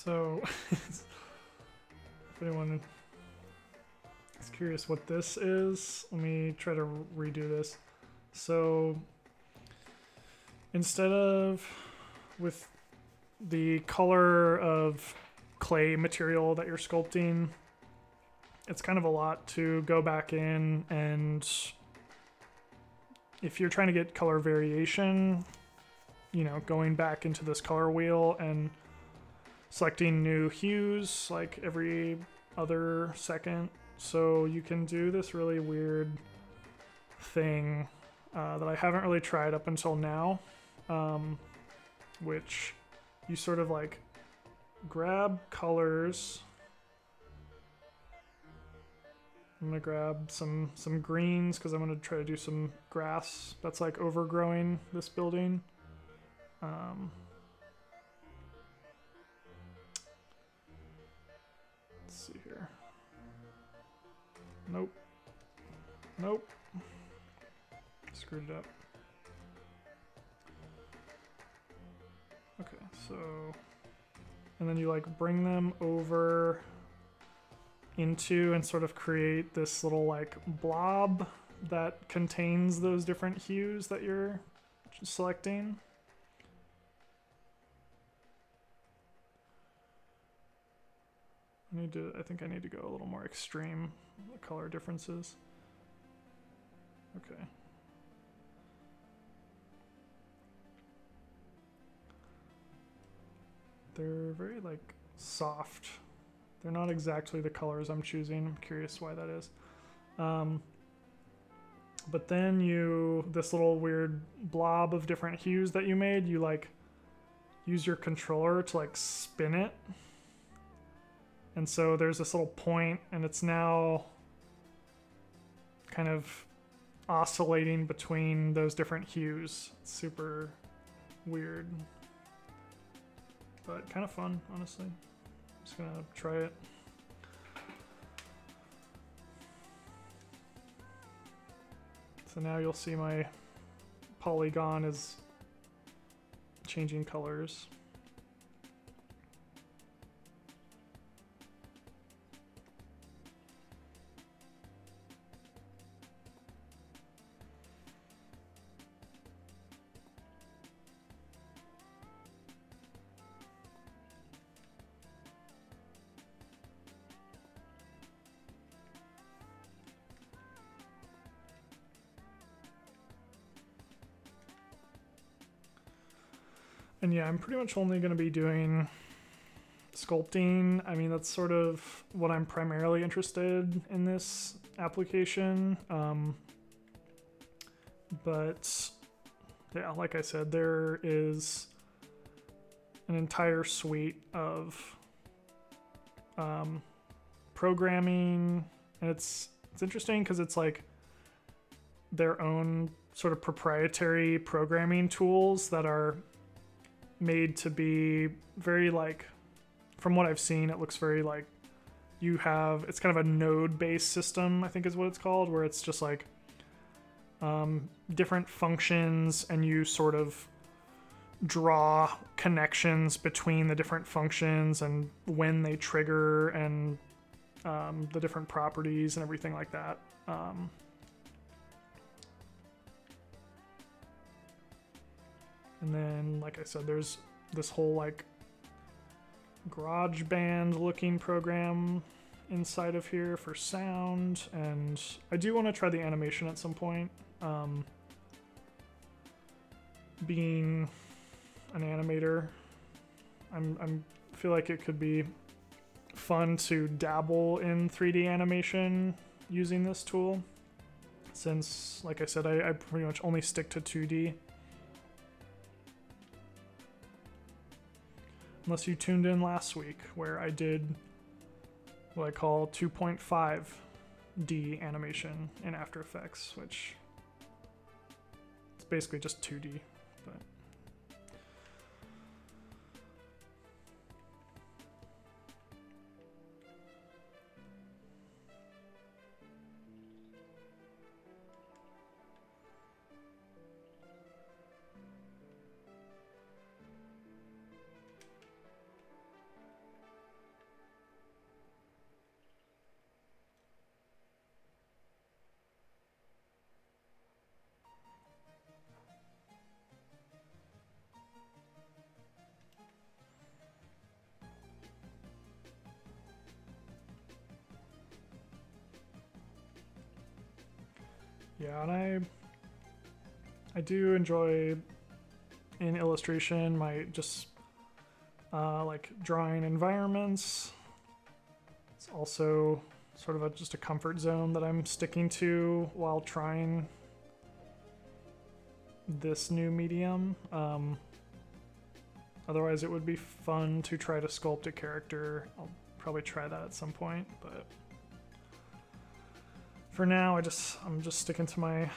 So, if anyone is curious what this is, let me try to redo this. So, instead of with the color of clay material that you're sculpting, it's kind of a lot to go back in, and if you're trying to get color variation, you know, going back into this color wheel and selecting new hues like every other second. So you can do this really weird thing that I haven't really tried up until now, which you sort of like grab colors. I'm gonna grab some greens because I'm gonna try to do some grass that's like overgrowing this building. Let's see here. Nope. Nope. Screwed it up. Okay, so, and then you like bring them over into and sort of create this little like blob that contains those different hues that you're selecting. I think I need to go a little more extreme, the color differences. Okay. They're very like soft. They're not exactly the colors I'm choosing. I'm curious why that is. But then this little weird blob of different hues that you made, you like use your controller to like spin it. And so there's this little point, and it's now kind of oscillating between those different hues. It's super weird, but kind of fun, honestly. I'm just gonna try it. So now you'll see my polygon is changing colors. And yeah, I'm pretty much only going to be doing sculpting. I mean, that's sort of what I'm primarily interested in this application. But yeah, like I said, there is an entire suite of programming, and it's interesting because it's like their own sort of proprietary programming tools that are made to be very like, from what I've seen, it looks very like it's kind of a node-based system, I think is what it's called, where it's just like different functions, and you sort of draw connections between the different functions and when they trigger, and the different properties and everything like that. And then, like I said, there's this whole like GarageBand looking program inside of here for sound, and I do want to try the animation at some point. Being an animator, I feel like it could be fun to dabble in 3D animation using this tool, since, like I said, I pretty much only stick to 2D. Unless you tuned in last week, where I did what I call 2.5D animation in After Effects, which it's basically just 2D, but Yeah, and I do enjoy in illustration my just like drawing environments. It's also sort of just a comfort zone that I'm sticking to while trying this new medium. Otherwise it would be fun to try to sculpt a character. I'll probably try that at some point, but for now I'm just sticking to my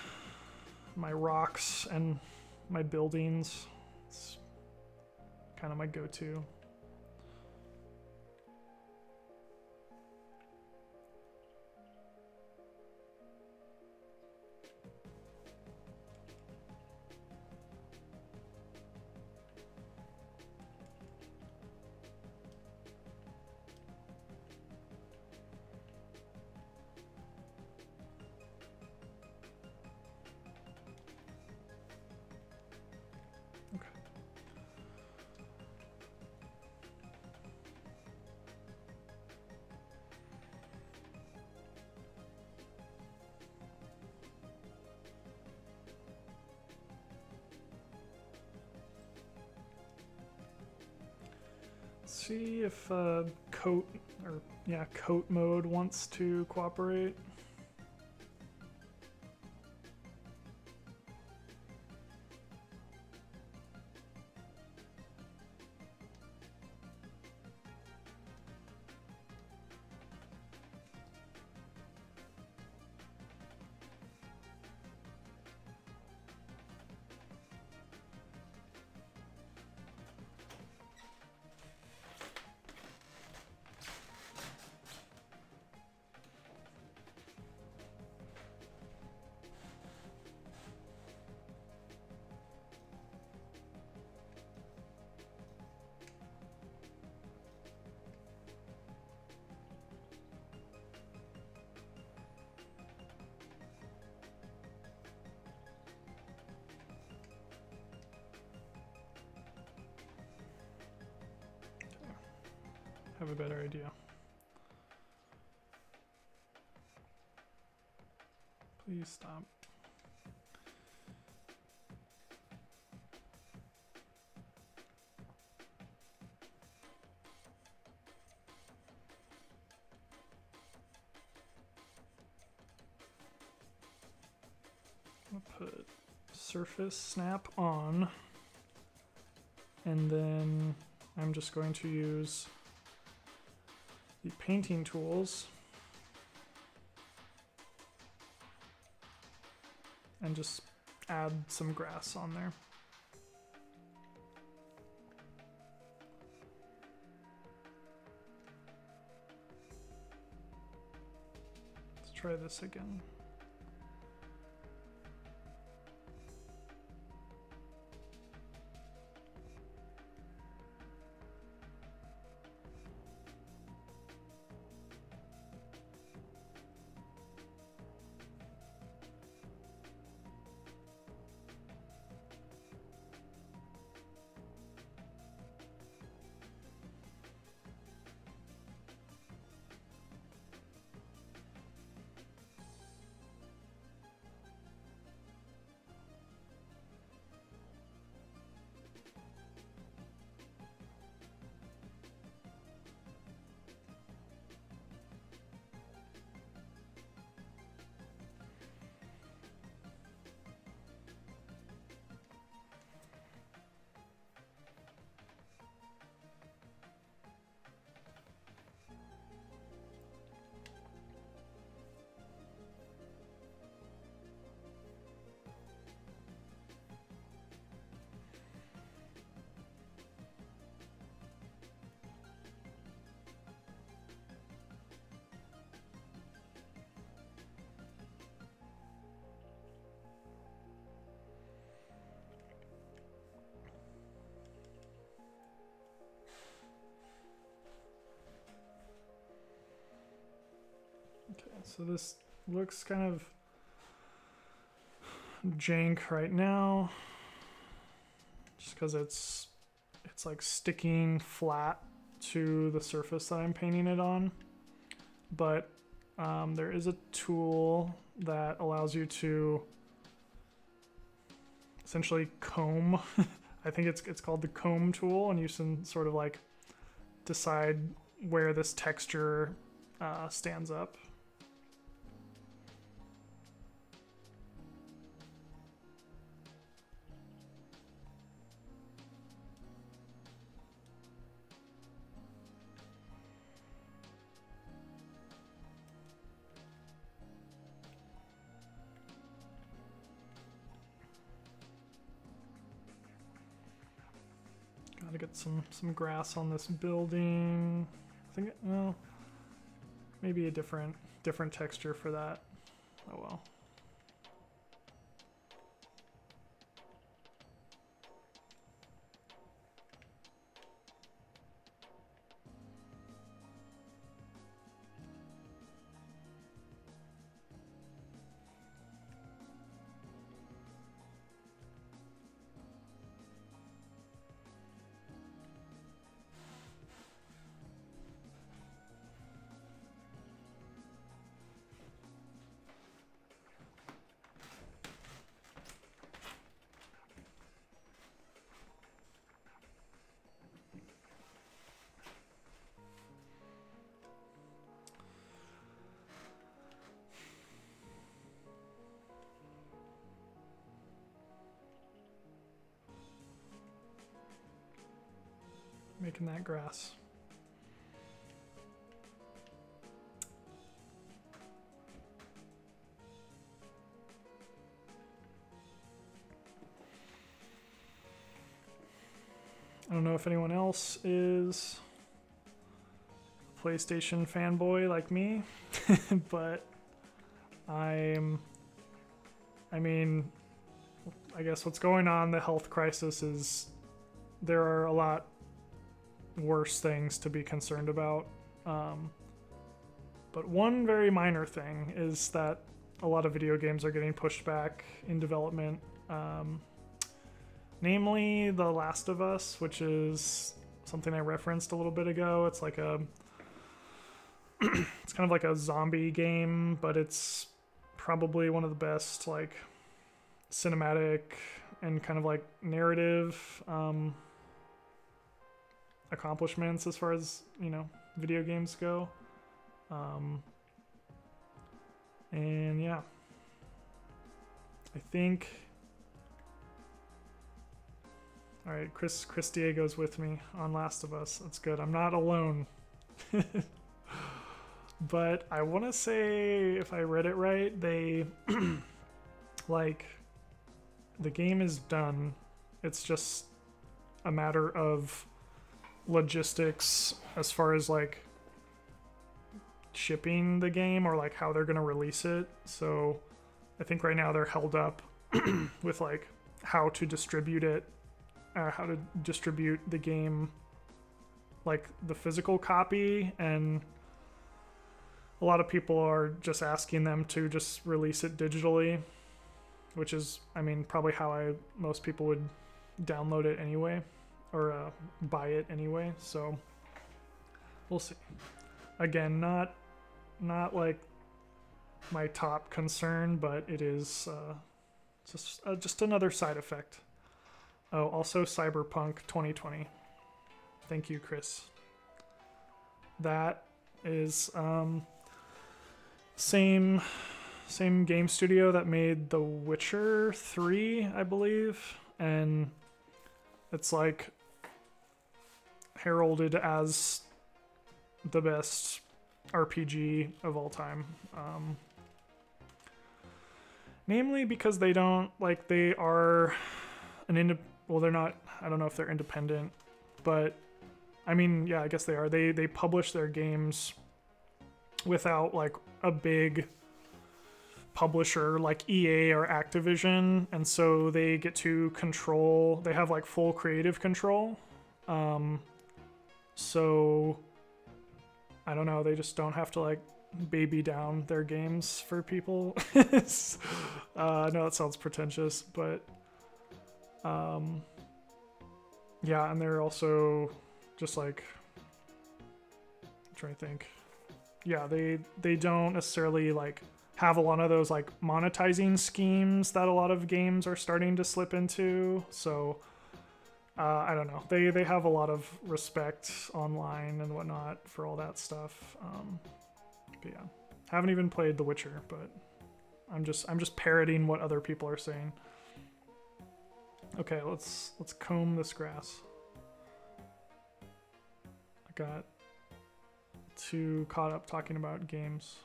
rocks and my buildings. It's kind of my go-to. See if coat mode wants to cooperate. Have a better idea. Please stop. I'll put surface snap on, and then I'm just going to use the painting tools and just add some grass on there. Let's try this again. So this looks kind of jank right now, just because it's like sticking flat to the surface that I'm painting it on. But there is a tool that allows you to essentially comb. I think it's called the comb tool, and you can sort of like decide where this texture stands up. Gotta get some grass on this building. I think, well, maybe a different texture for that. Oh well. Making that grass. I don't know if anyone else is a PlayStation fanboy like me, but I mean, I guess what's going on, the health crisis, is there are a lot worse things to be concerned about. But one very minor thing is that a lot of video games are getting pushed back in development. Namely, The Last of Us, which is something I referenced a little bit ago. It's like a it's kind of like a zombie game, but it's probably one of the best like cinematic and kind of like narrative accomplishments as far as, you know, video games go. And yeah, I think, all right, Chris Diego's with me on Last of Us. That's good. I'm not alone. But I want to say, if I read it right, they like, the game is done. It's just a matter of logistics as far as like shipping the game, or like how they're going to release it. So I think right now they're held up with like how to distribute it, how to distribute the game, like the physical copy. And a lot of people are just asking them to just release it digitally, which is, I mean, probably how most people would download it anyway, or buy it anyway. So we'll see. Again, not like my top concern, but it is just another side effect. Oh, also Cyberpunk 2020. Thank you, Chris. That is same game studio that made The Witcher 3, I believe, and it's like heralded as the best RPG of all time. Namely because they don't, like, they are well, they're not, I don't know if they're independent, but I mean, yeah, I guess they are. They publish their games without like a big publisher like EA or Activision, and so they get to control, they have like full creative control. So I don't know, they just don't have to like baby down their games for people. I know that sounds pretentious, but yeah, and they're also just like, I'm trying to think. Yeah, they don't necessarily like have a lot of those like monetizing schemes that a lot of games are starting to slip into. So I don't know. They have a lot of respect online and whatnot for all that stuff. But yeah, haven't even played The Witcher, but I'm just parroting what other people are saying. Okay, let's comb this grass. I got too caught up talking about games.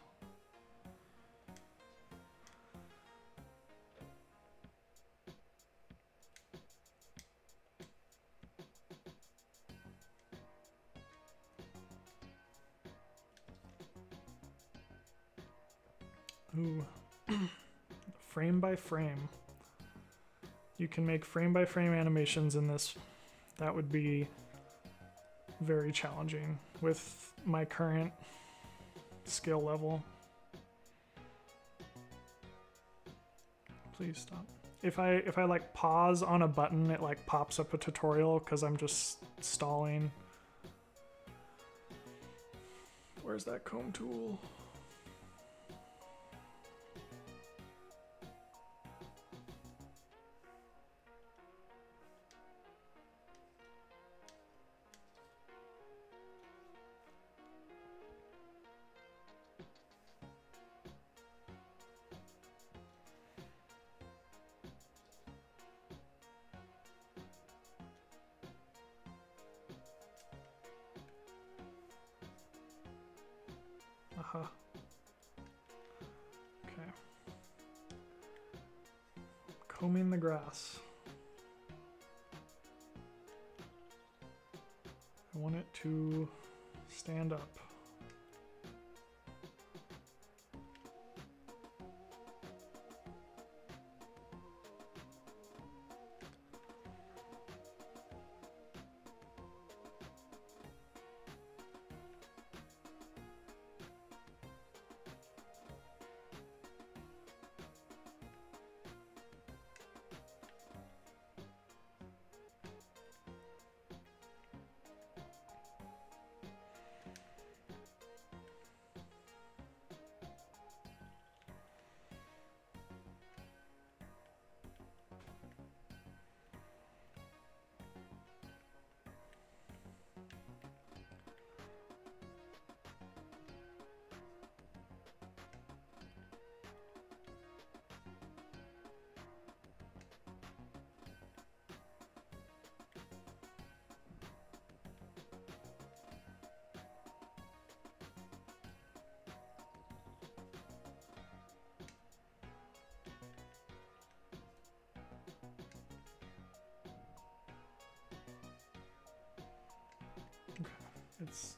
Ooh, frame by frame. You can make frame by frame animations in this. That would be very challenging with my current skill level. Please stop. If I like pause on a button, it like pops up a tutorial because I'm just stalling. Where's that comb tool? Okay. Combing the grass. I want it to stand up.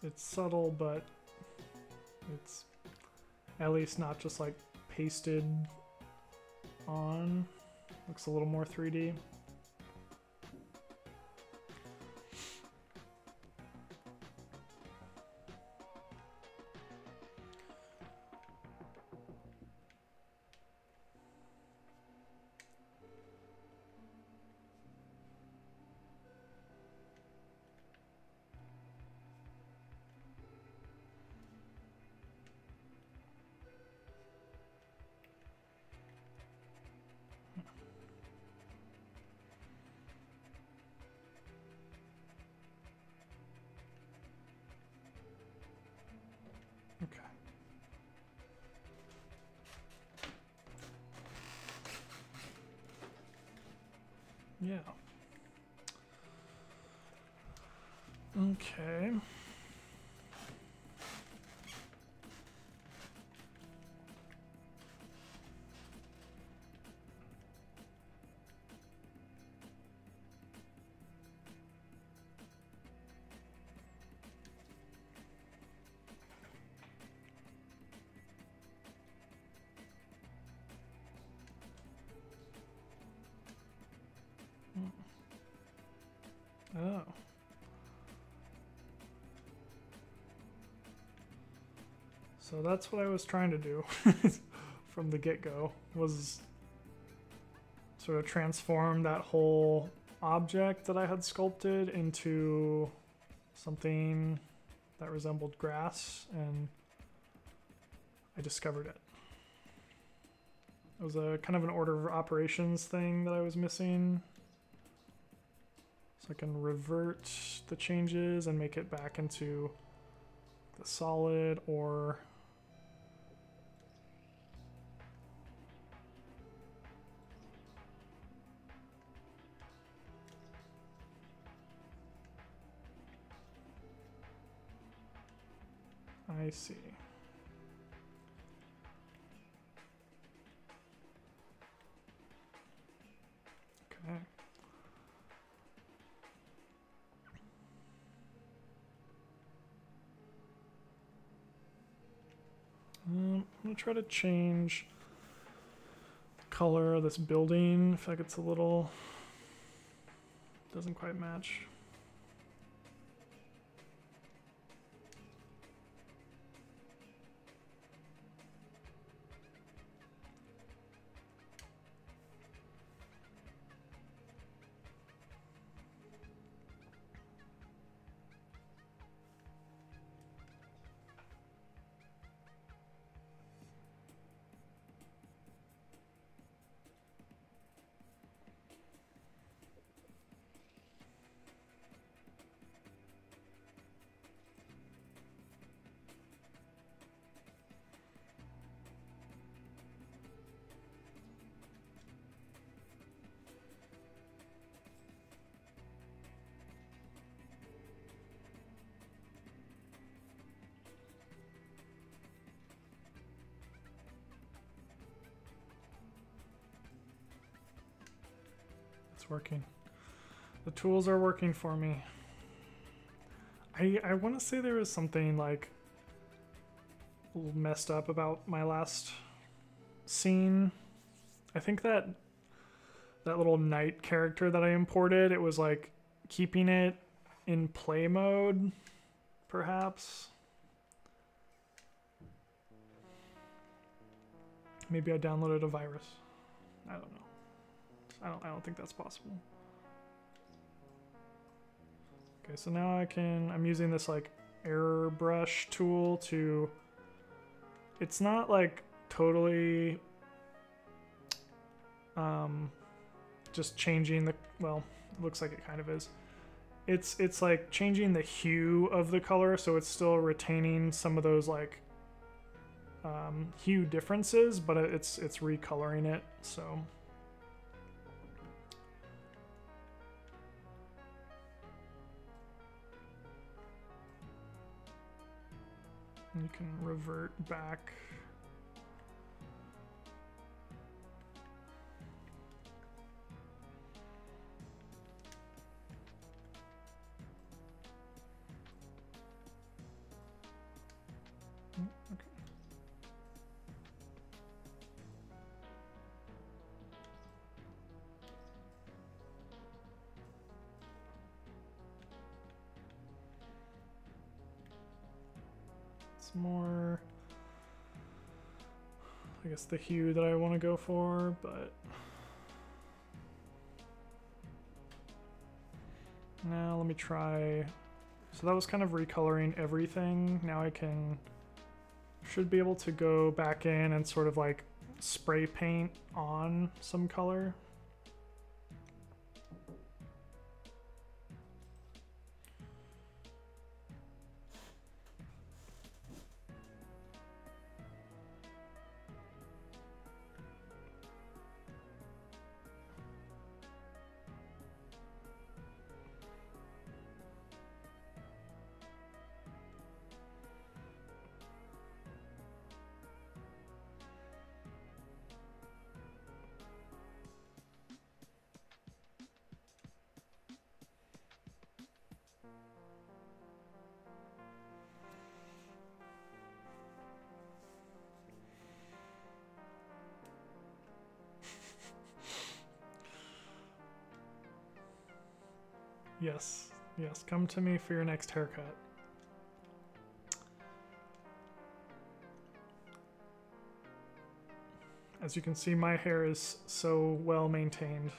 It's subtle, but it's at least not just like pasted on. Looks a little more 3D. Okay. Yeah. Okay. Oh. So that's what I was trying to do from the get-go, was sort of transform that whole object that I had sculpted into something that resembled grass, and I discovered it. It was a kind of an order of operations thing that I was missing. So I can revert the changes and make it back into the solid, or I see. Okay. I'm gonna try to change the color of this building. I feel like it's a little, doesn't quite match. It's working. The tools are working for me. I want to say there was something like a little messed up about my last scene. I think that little knight character that I imported, it was like keeping it in play mode, perhaps. Maybe I downloaded a virus. I don't know. I don't think that's possible. Okay, so now I'm using this like error brush tool to, it's not like totally just changing the, well, it looks like it kind of is. It's like changing the hue of the color, so it's still retaining some of those like hue differences, but it's recoloring it, so. You can revert back. Okay. Some more, I guess, the hue that I want to go for, but now let me try. So that was kind of recoloring everything. Now I should be able to go back in and sort of like spray paint on some color. Yes, yes, come to me for your next haircut. As you can see, my hair is so well maintained.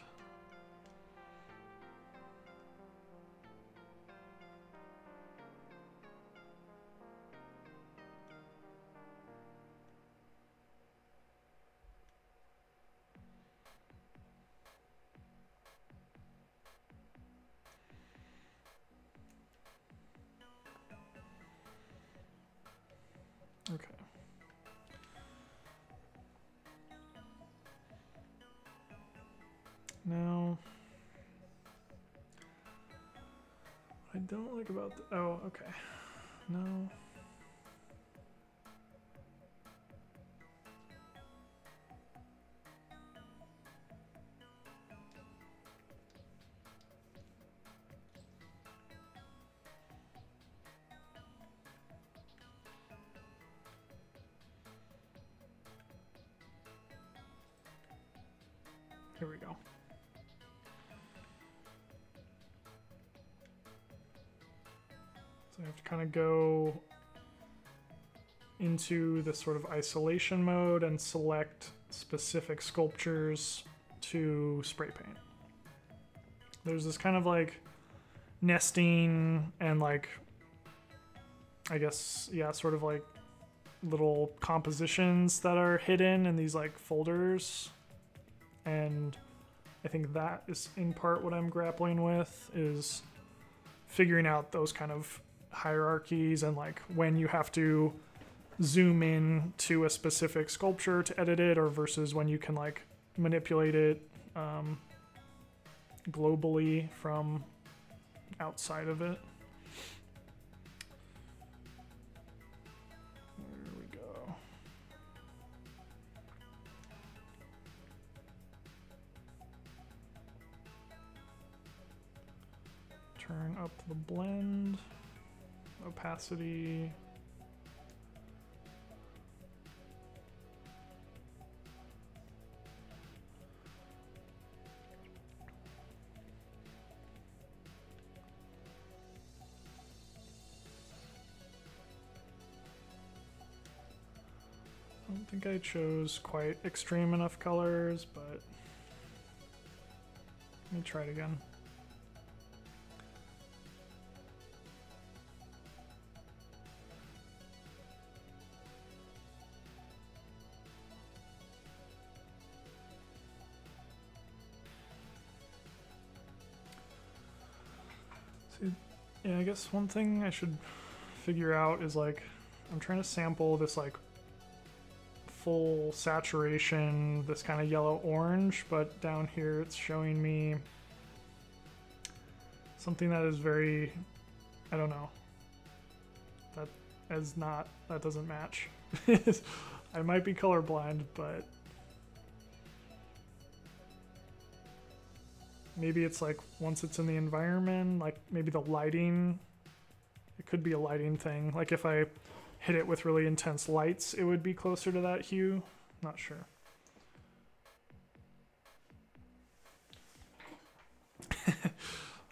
don't like about the, oh, okay. No. Here we go. So I have to kind of go into this sort of isolation mode and select specific sculptures to spray paint. There's this kind of like nesting and like, I guess, yeah, sort of like little compositions that are hidden in these like folders. And I think that is in part what I'm grappling with, is figuring out those kind of hierarchies and like when you have to zoom in to a specific sculpture to edit it, or versus when you can like manipulate it globally from outside of it. There we go. Turn up the blend, opacity. I don't think I chose quite extreme enough colors, but let me try it again. See, yeah, I guess one thing I should figure out is like, I'm trying to sample this like full saturation, this kind of yellow orange, but down here it's showing me something that is very, I don't know, that doesn't match. I might be colorblind, but maybe it's like once it's in the environment, like maybe the lighting, it could be a lighting thing. Like if I hit it with really intense lights, it would be closer to that hue. Not sure.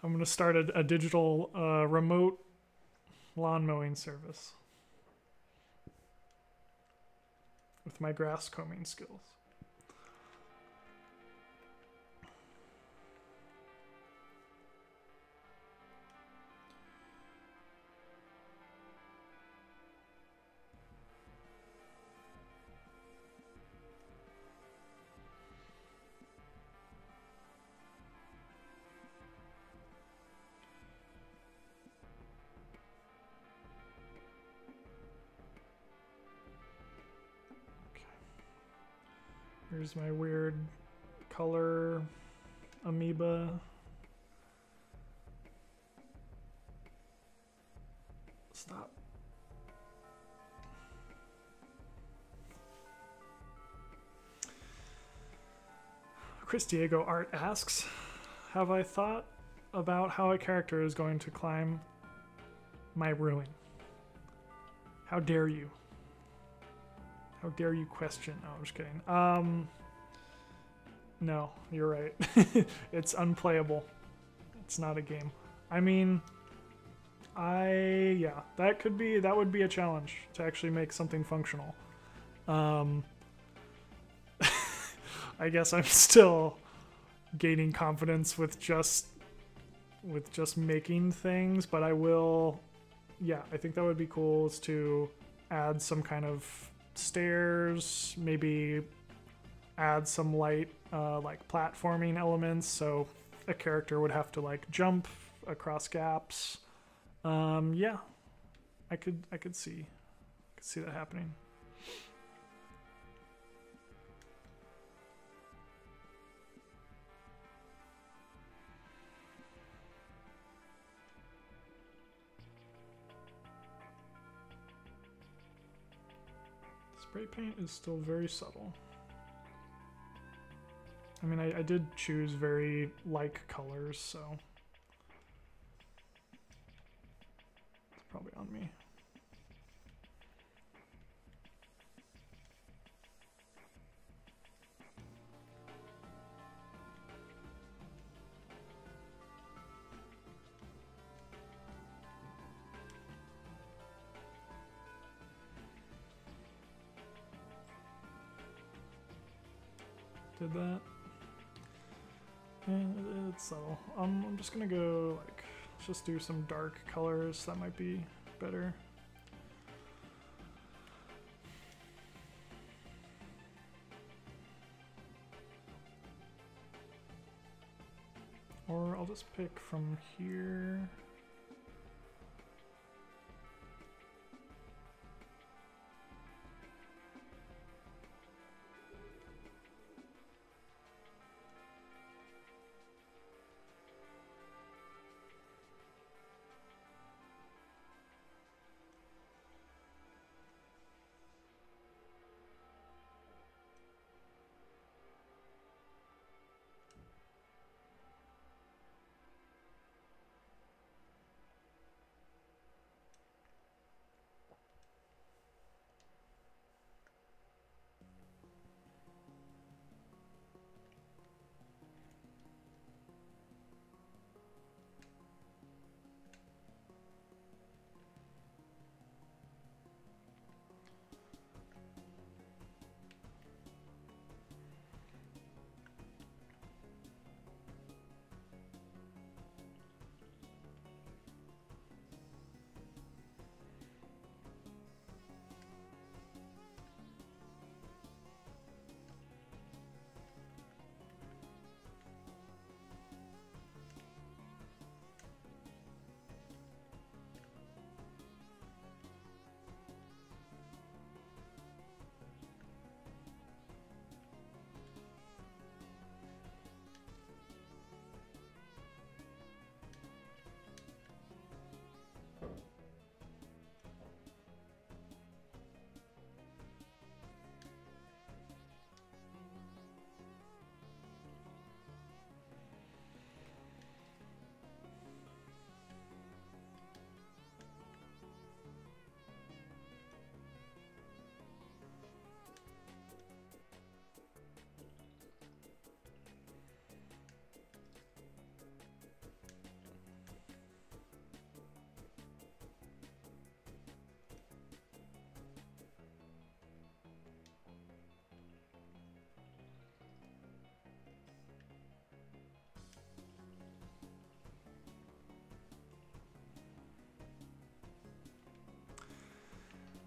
I'm gonna start a digital remote lawn mowing service with my grass combing skills. Here's my weird color amoeba. Stop. Chris Diego Art asks, have I thought about how a character is going to climb my ruin? How dare you? How dare you question? Oh, I'm just kidding. No, you're right. It's unplayable. It's not a game. I mean, yeah, that would be a challenge to actually make something functional. I guess I'm still gaining confidence with just making things, but I will, yeah, I think that would be cool, is to add some kind of stairs, maybe add some light like platforming elements, so a character would have to like jump across gaps. Yeah, I could see that happening. Spray paint is still very subtle. I mean, I did choose very like colors, so it's probably on me. Did that? Yeah, it's subtle. I'm just gonna go like, let's just do some dark colors. That might be better. Or I'll just pick from here.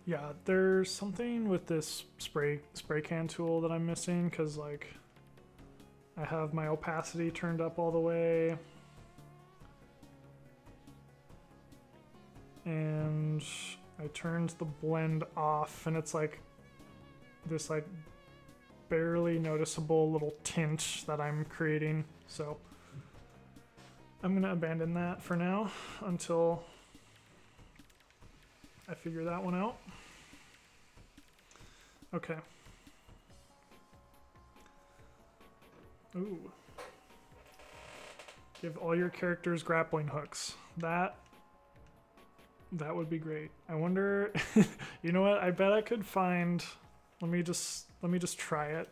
Yeah, there's something with this spray can tool that I'm missing, because like I have my opacity turned up all the way, and I turned the blend off, and it's like this like barely noticeable little tint that I'm creating. So I'm gonna abandon that for now until I figure that one out. Okay. Ooh. Give all your characters grappling hooks. That would be great. I wonder, you know what? I bet I could find, let me just try it.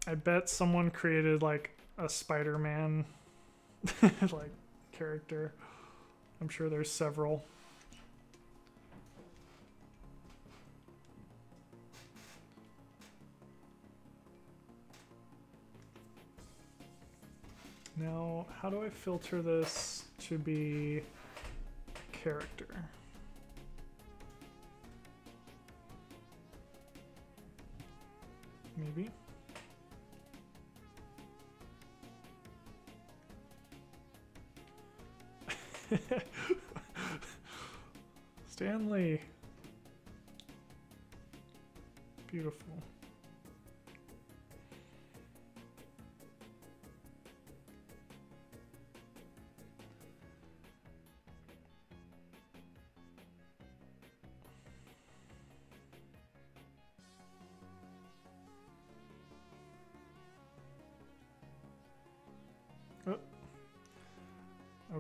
I bet someone created like a Spider-Man like character. I'm sure there's several. Now, how do I filter this to be character? Maybe. Stanley. Beautiful.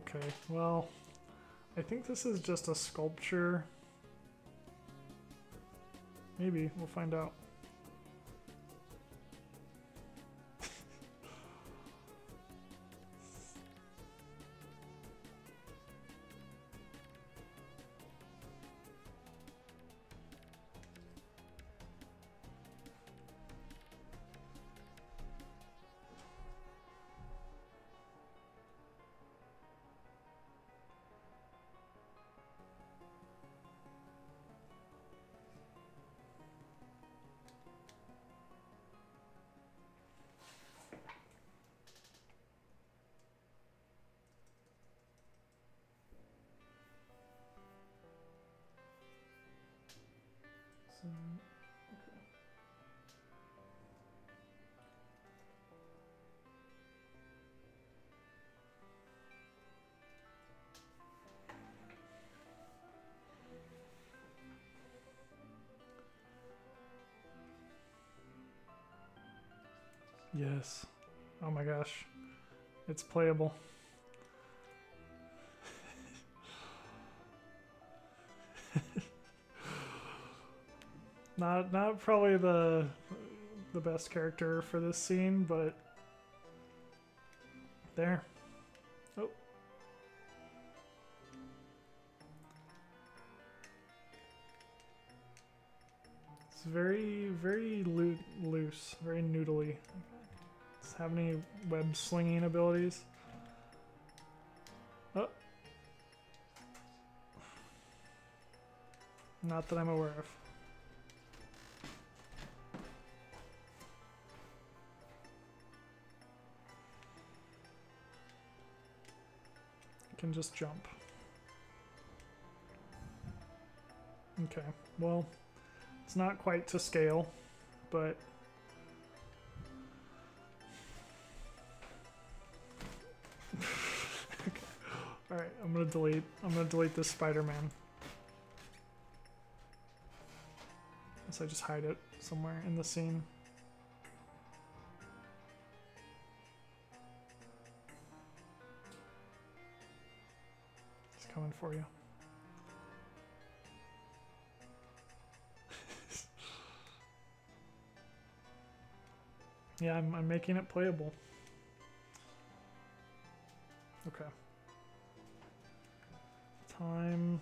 Okay, well, I think this is just a sculpture. Maybe, we'll find out. Yes. Oh my gosh. It's playable. Not probably the best character for this scene, but there. Oh. It's very loose, very noodly. Does it have any web slinging abilities? Oh. Not that I'm aware of. Can just jump. Okay, well, it's not quite to scale, but okay. All right, I'm gonna delete this Spider-Man. So I just hide it somewhere in the scene. Coming for you. Yeah, I'm making it playable. Okay. Time.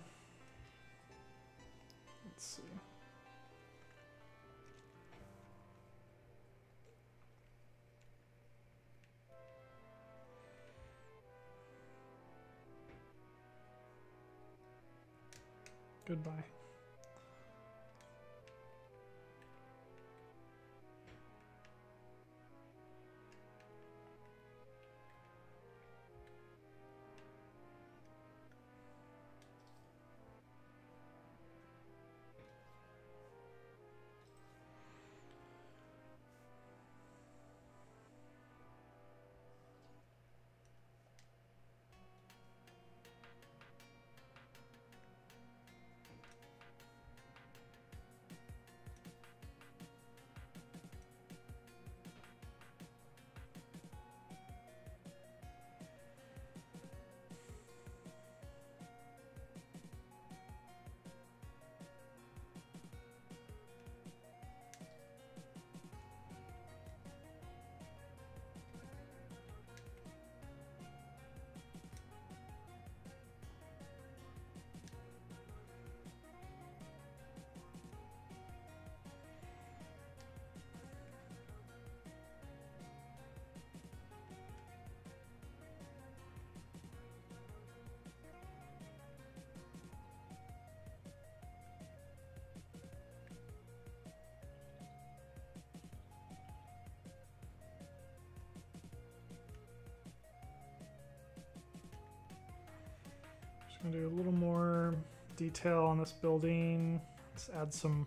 Let's see. Goodbye. Just gonna do a little more detail on this building. Let's add some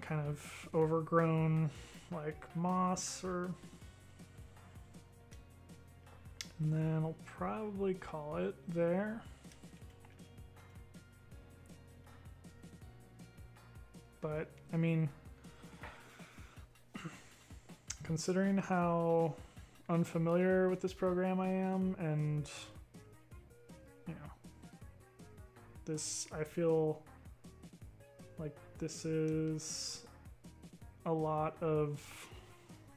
kind of overgrown like moss or, and then I'll probably call it there. But I mean, considering how unfamiliar with this program I am, and you know, this, I feel like this is a lot of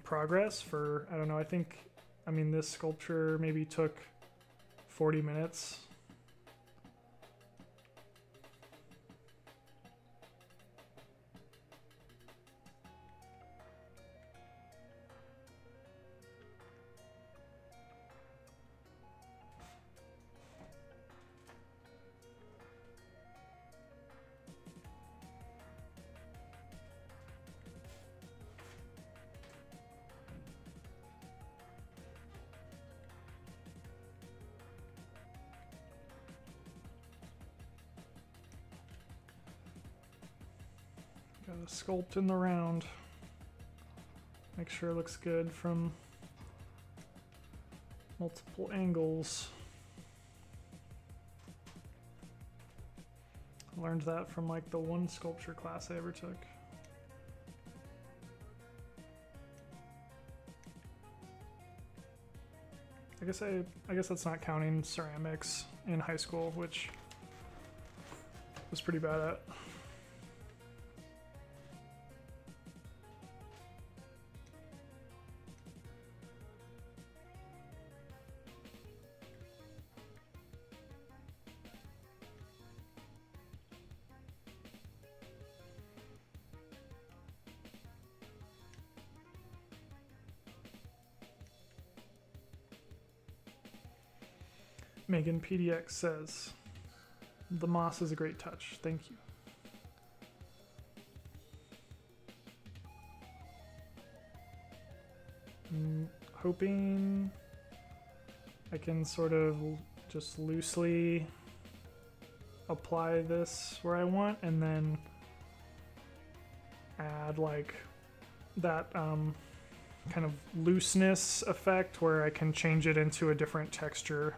progress for, I don't know, I mean, this sculpture maybe took 40 minutes. Gotta sculpt in the round. Make sure it looks good from multiple angles. Learned that from like the one sculpture class I ever took. I guess that's not counting ceramics in high school, which I was pretty bad at. Megan PDX says, the moss is a great touch. Thank you. I'm hoping I can sort of just loosely apply this where I want, and then add like that kind of looseness effect where I can change it into a different texture.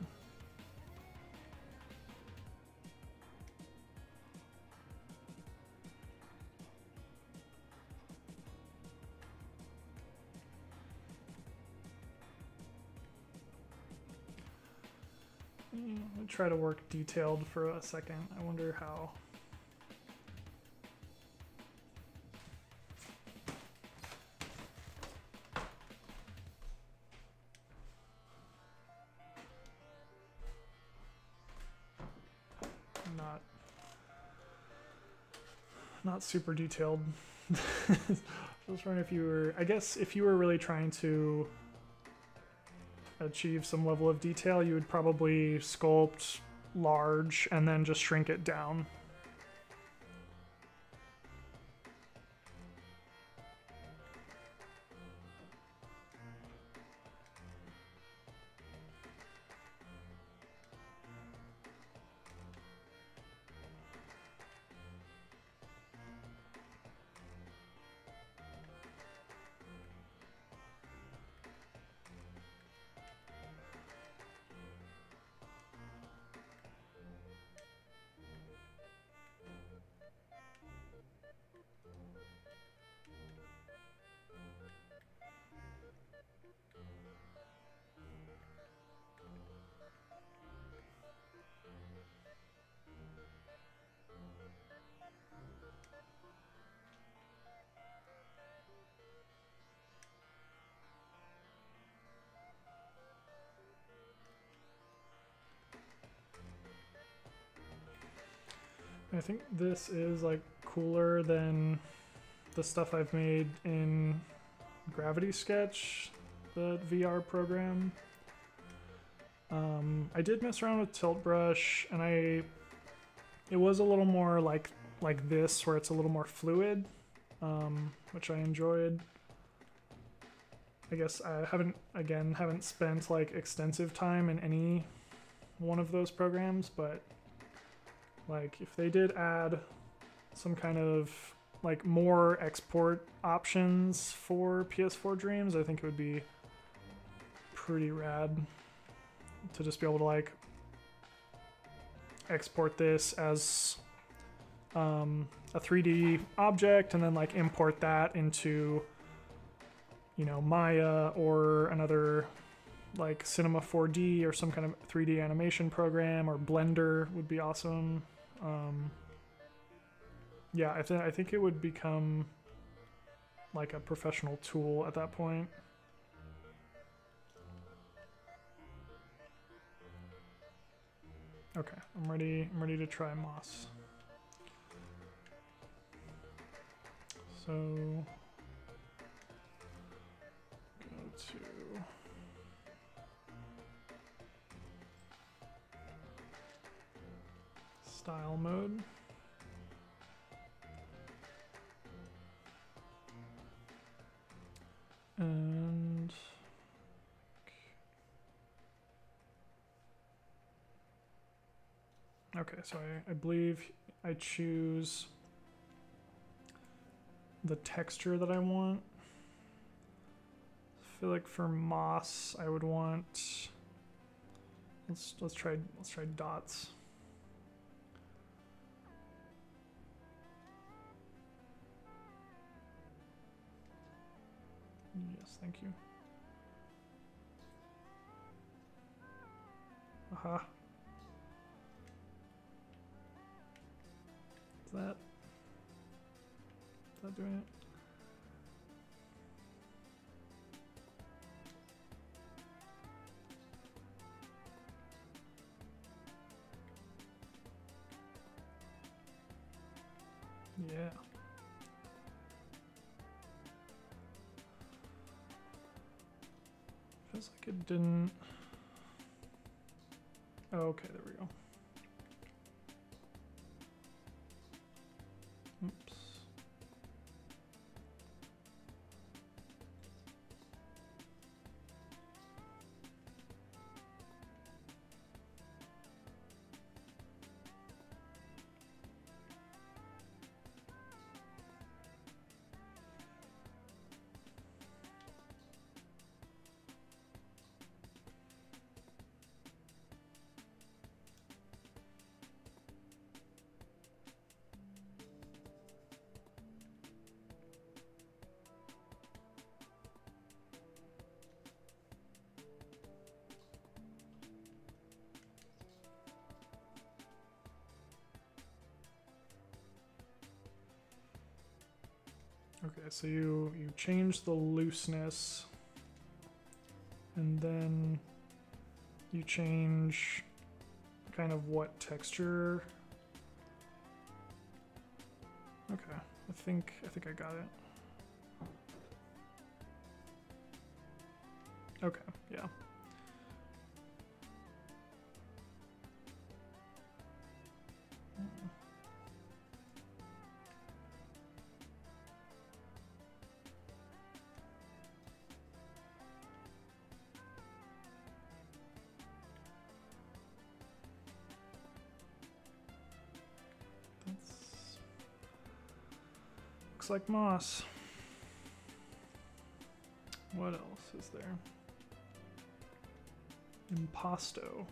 I'll try to work detailed for a second. I wonder how. Not super detailed. I was wondering if you were, I guess if you were really trying to achieve some level of detail, you would probably sculpt large and then just shrink it down. I think this is like cooler than the stuff I've made in Gravity Sketch, the VR program. I did mess around with Tilt Brush, and it was a little more like this, where it's a little more fluid, which I enjoyed. I guess I haven't spent like extensive time in any one of those programs, but like if they did add some kind of like more export options for PS4 Dreams, I think it would be pretty rad to just be able to like export this as a 3D object and then like import that into, you know, Maya or another like Cinema 4D or some kind of 3D animation program, or Blender would be awesome. Yeah, I think it would become like a professional tool at that point. Okay, I'm ready to try Moss. So go to style mode. And okay, so I believe I choose the texture that I want. I feel like for moss I would want, let's try dots. Yes, thank you. Aha. Is that doing it? Yeah. Feels like it didn't. Oh, okay, there we go. Oops. Okay, so you change the looseness, and then you change kind of what texture. Okay, I think I got it. Okay, yeah. Looks like moss. What else is there? Impasto.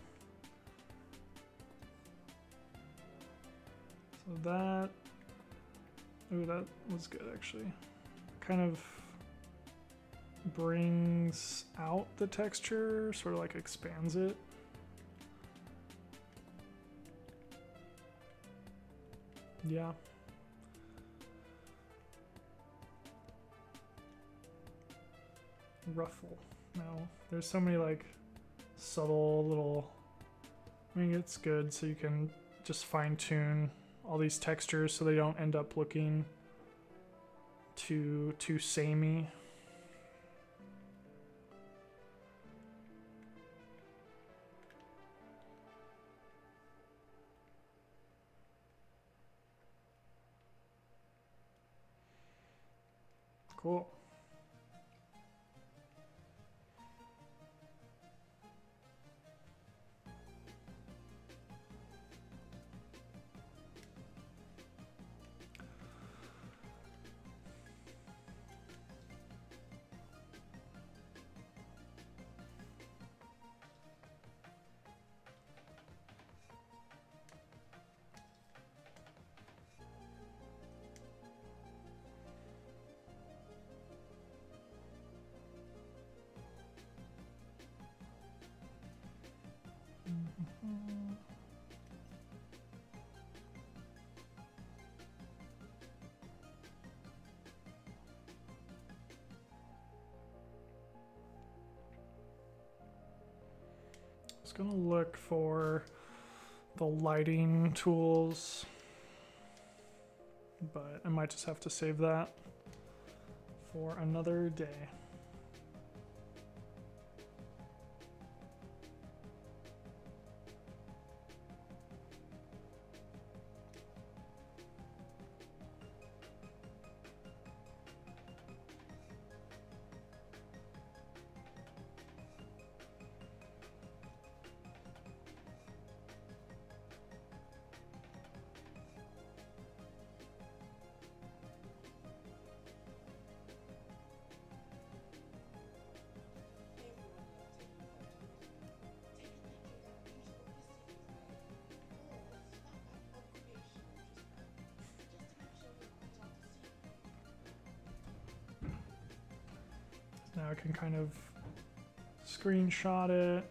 So that, oh, that was good actually. Kind of brings out the texture, sort of like expands it. Yeah. Ruffle. No, there's so many like subtle little, I mean, it's good so you can just fine tune all these textures so they don't end up looking too samey. Cool. gonna look for the lighting tools, but I might just have to save that for another day. Now I can kind of screenshot it.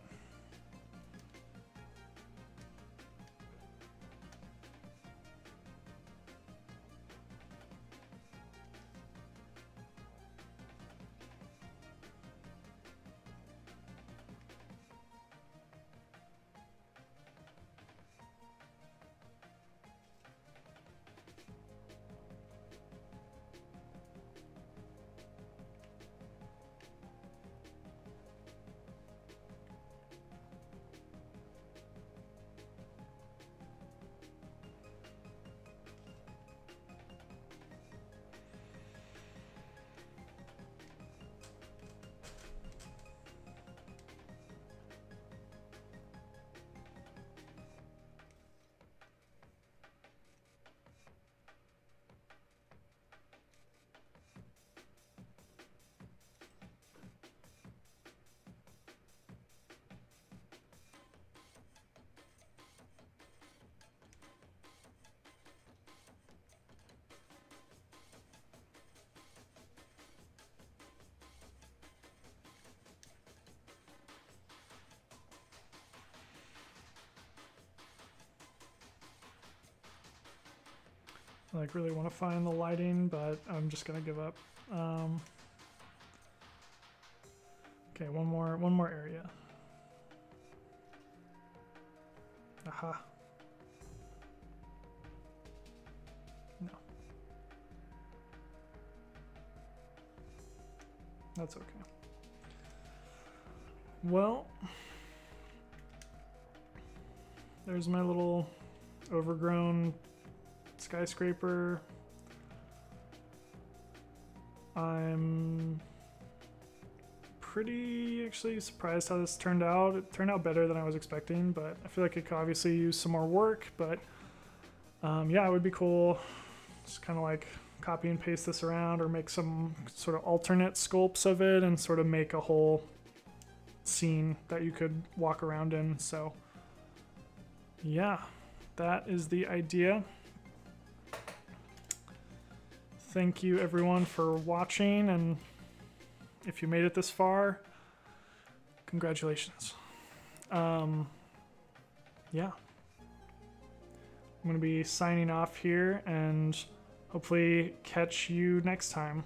I like really want to find the lighting, but I'm just gonna give up. Okay, one more area. Aha. No. That's okay. Well, there's my little overgrown skyscraper. I'm pretty actually surprised how this turned out. It turned out better than I was expecting, but I feel like it could obviously use some more work, but yeah, it would be cool. Just kind of like copy and paste this around or make some sort of alternate sculpts of it and sort of make a whole scene that you could walk around in. So yeah, that is the idea. Thank you everyone for watching, and if you made it this far, congratulations. Yeah, I'm gonna be signing off here and hopefully catch you next time.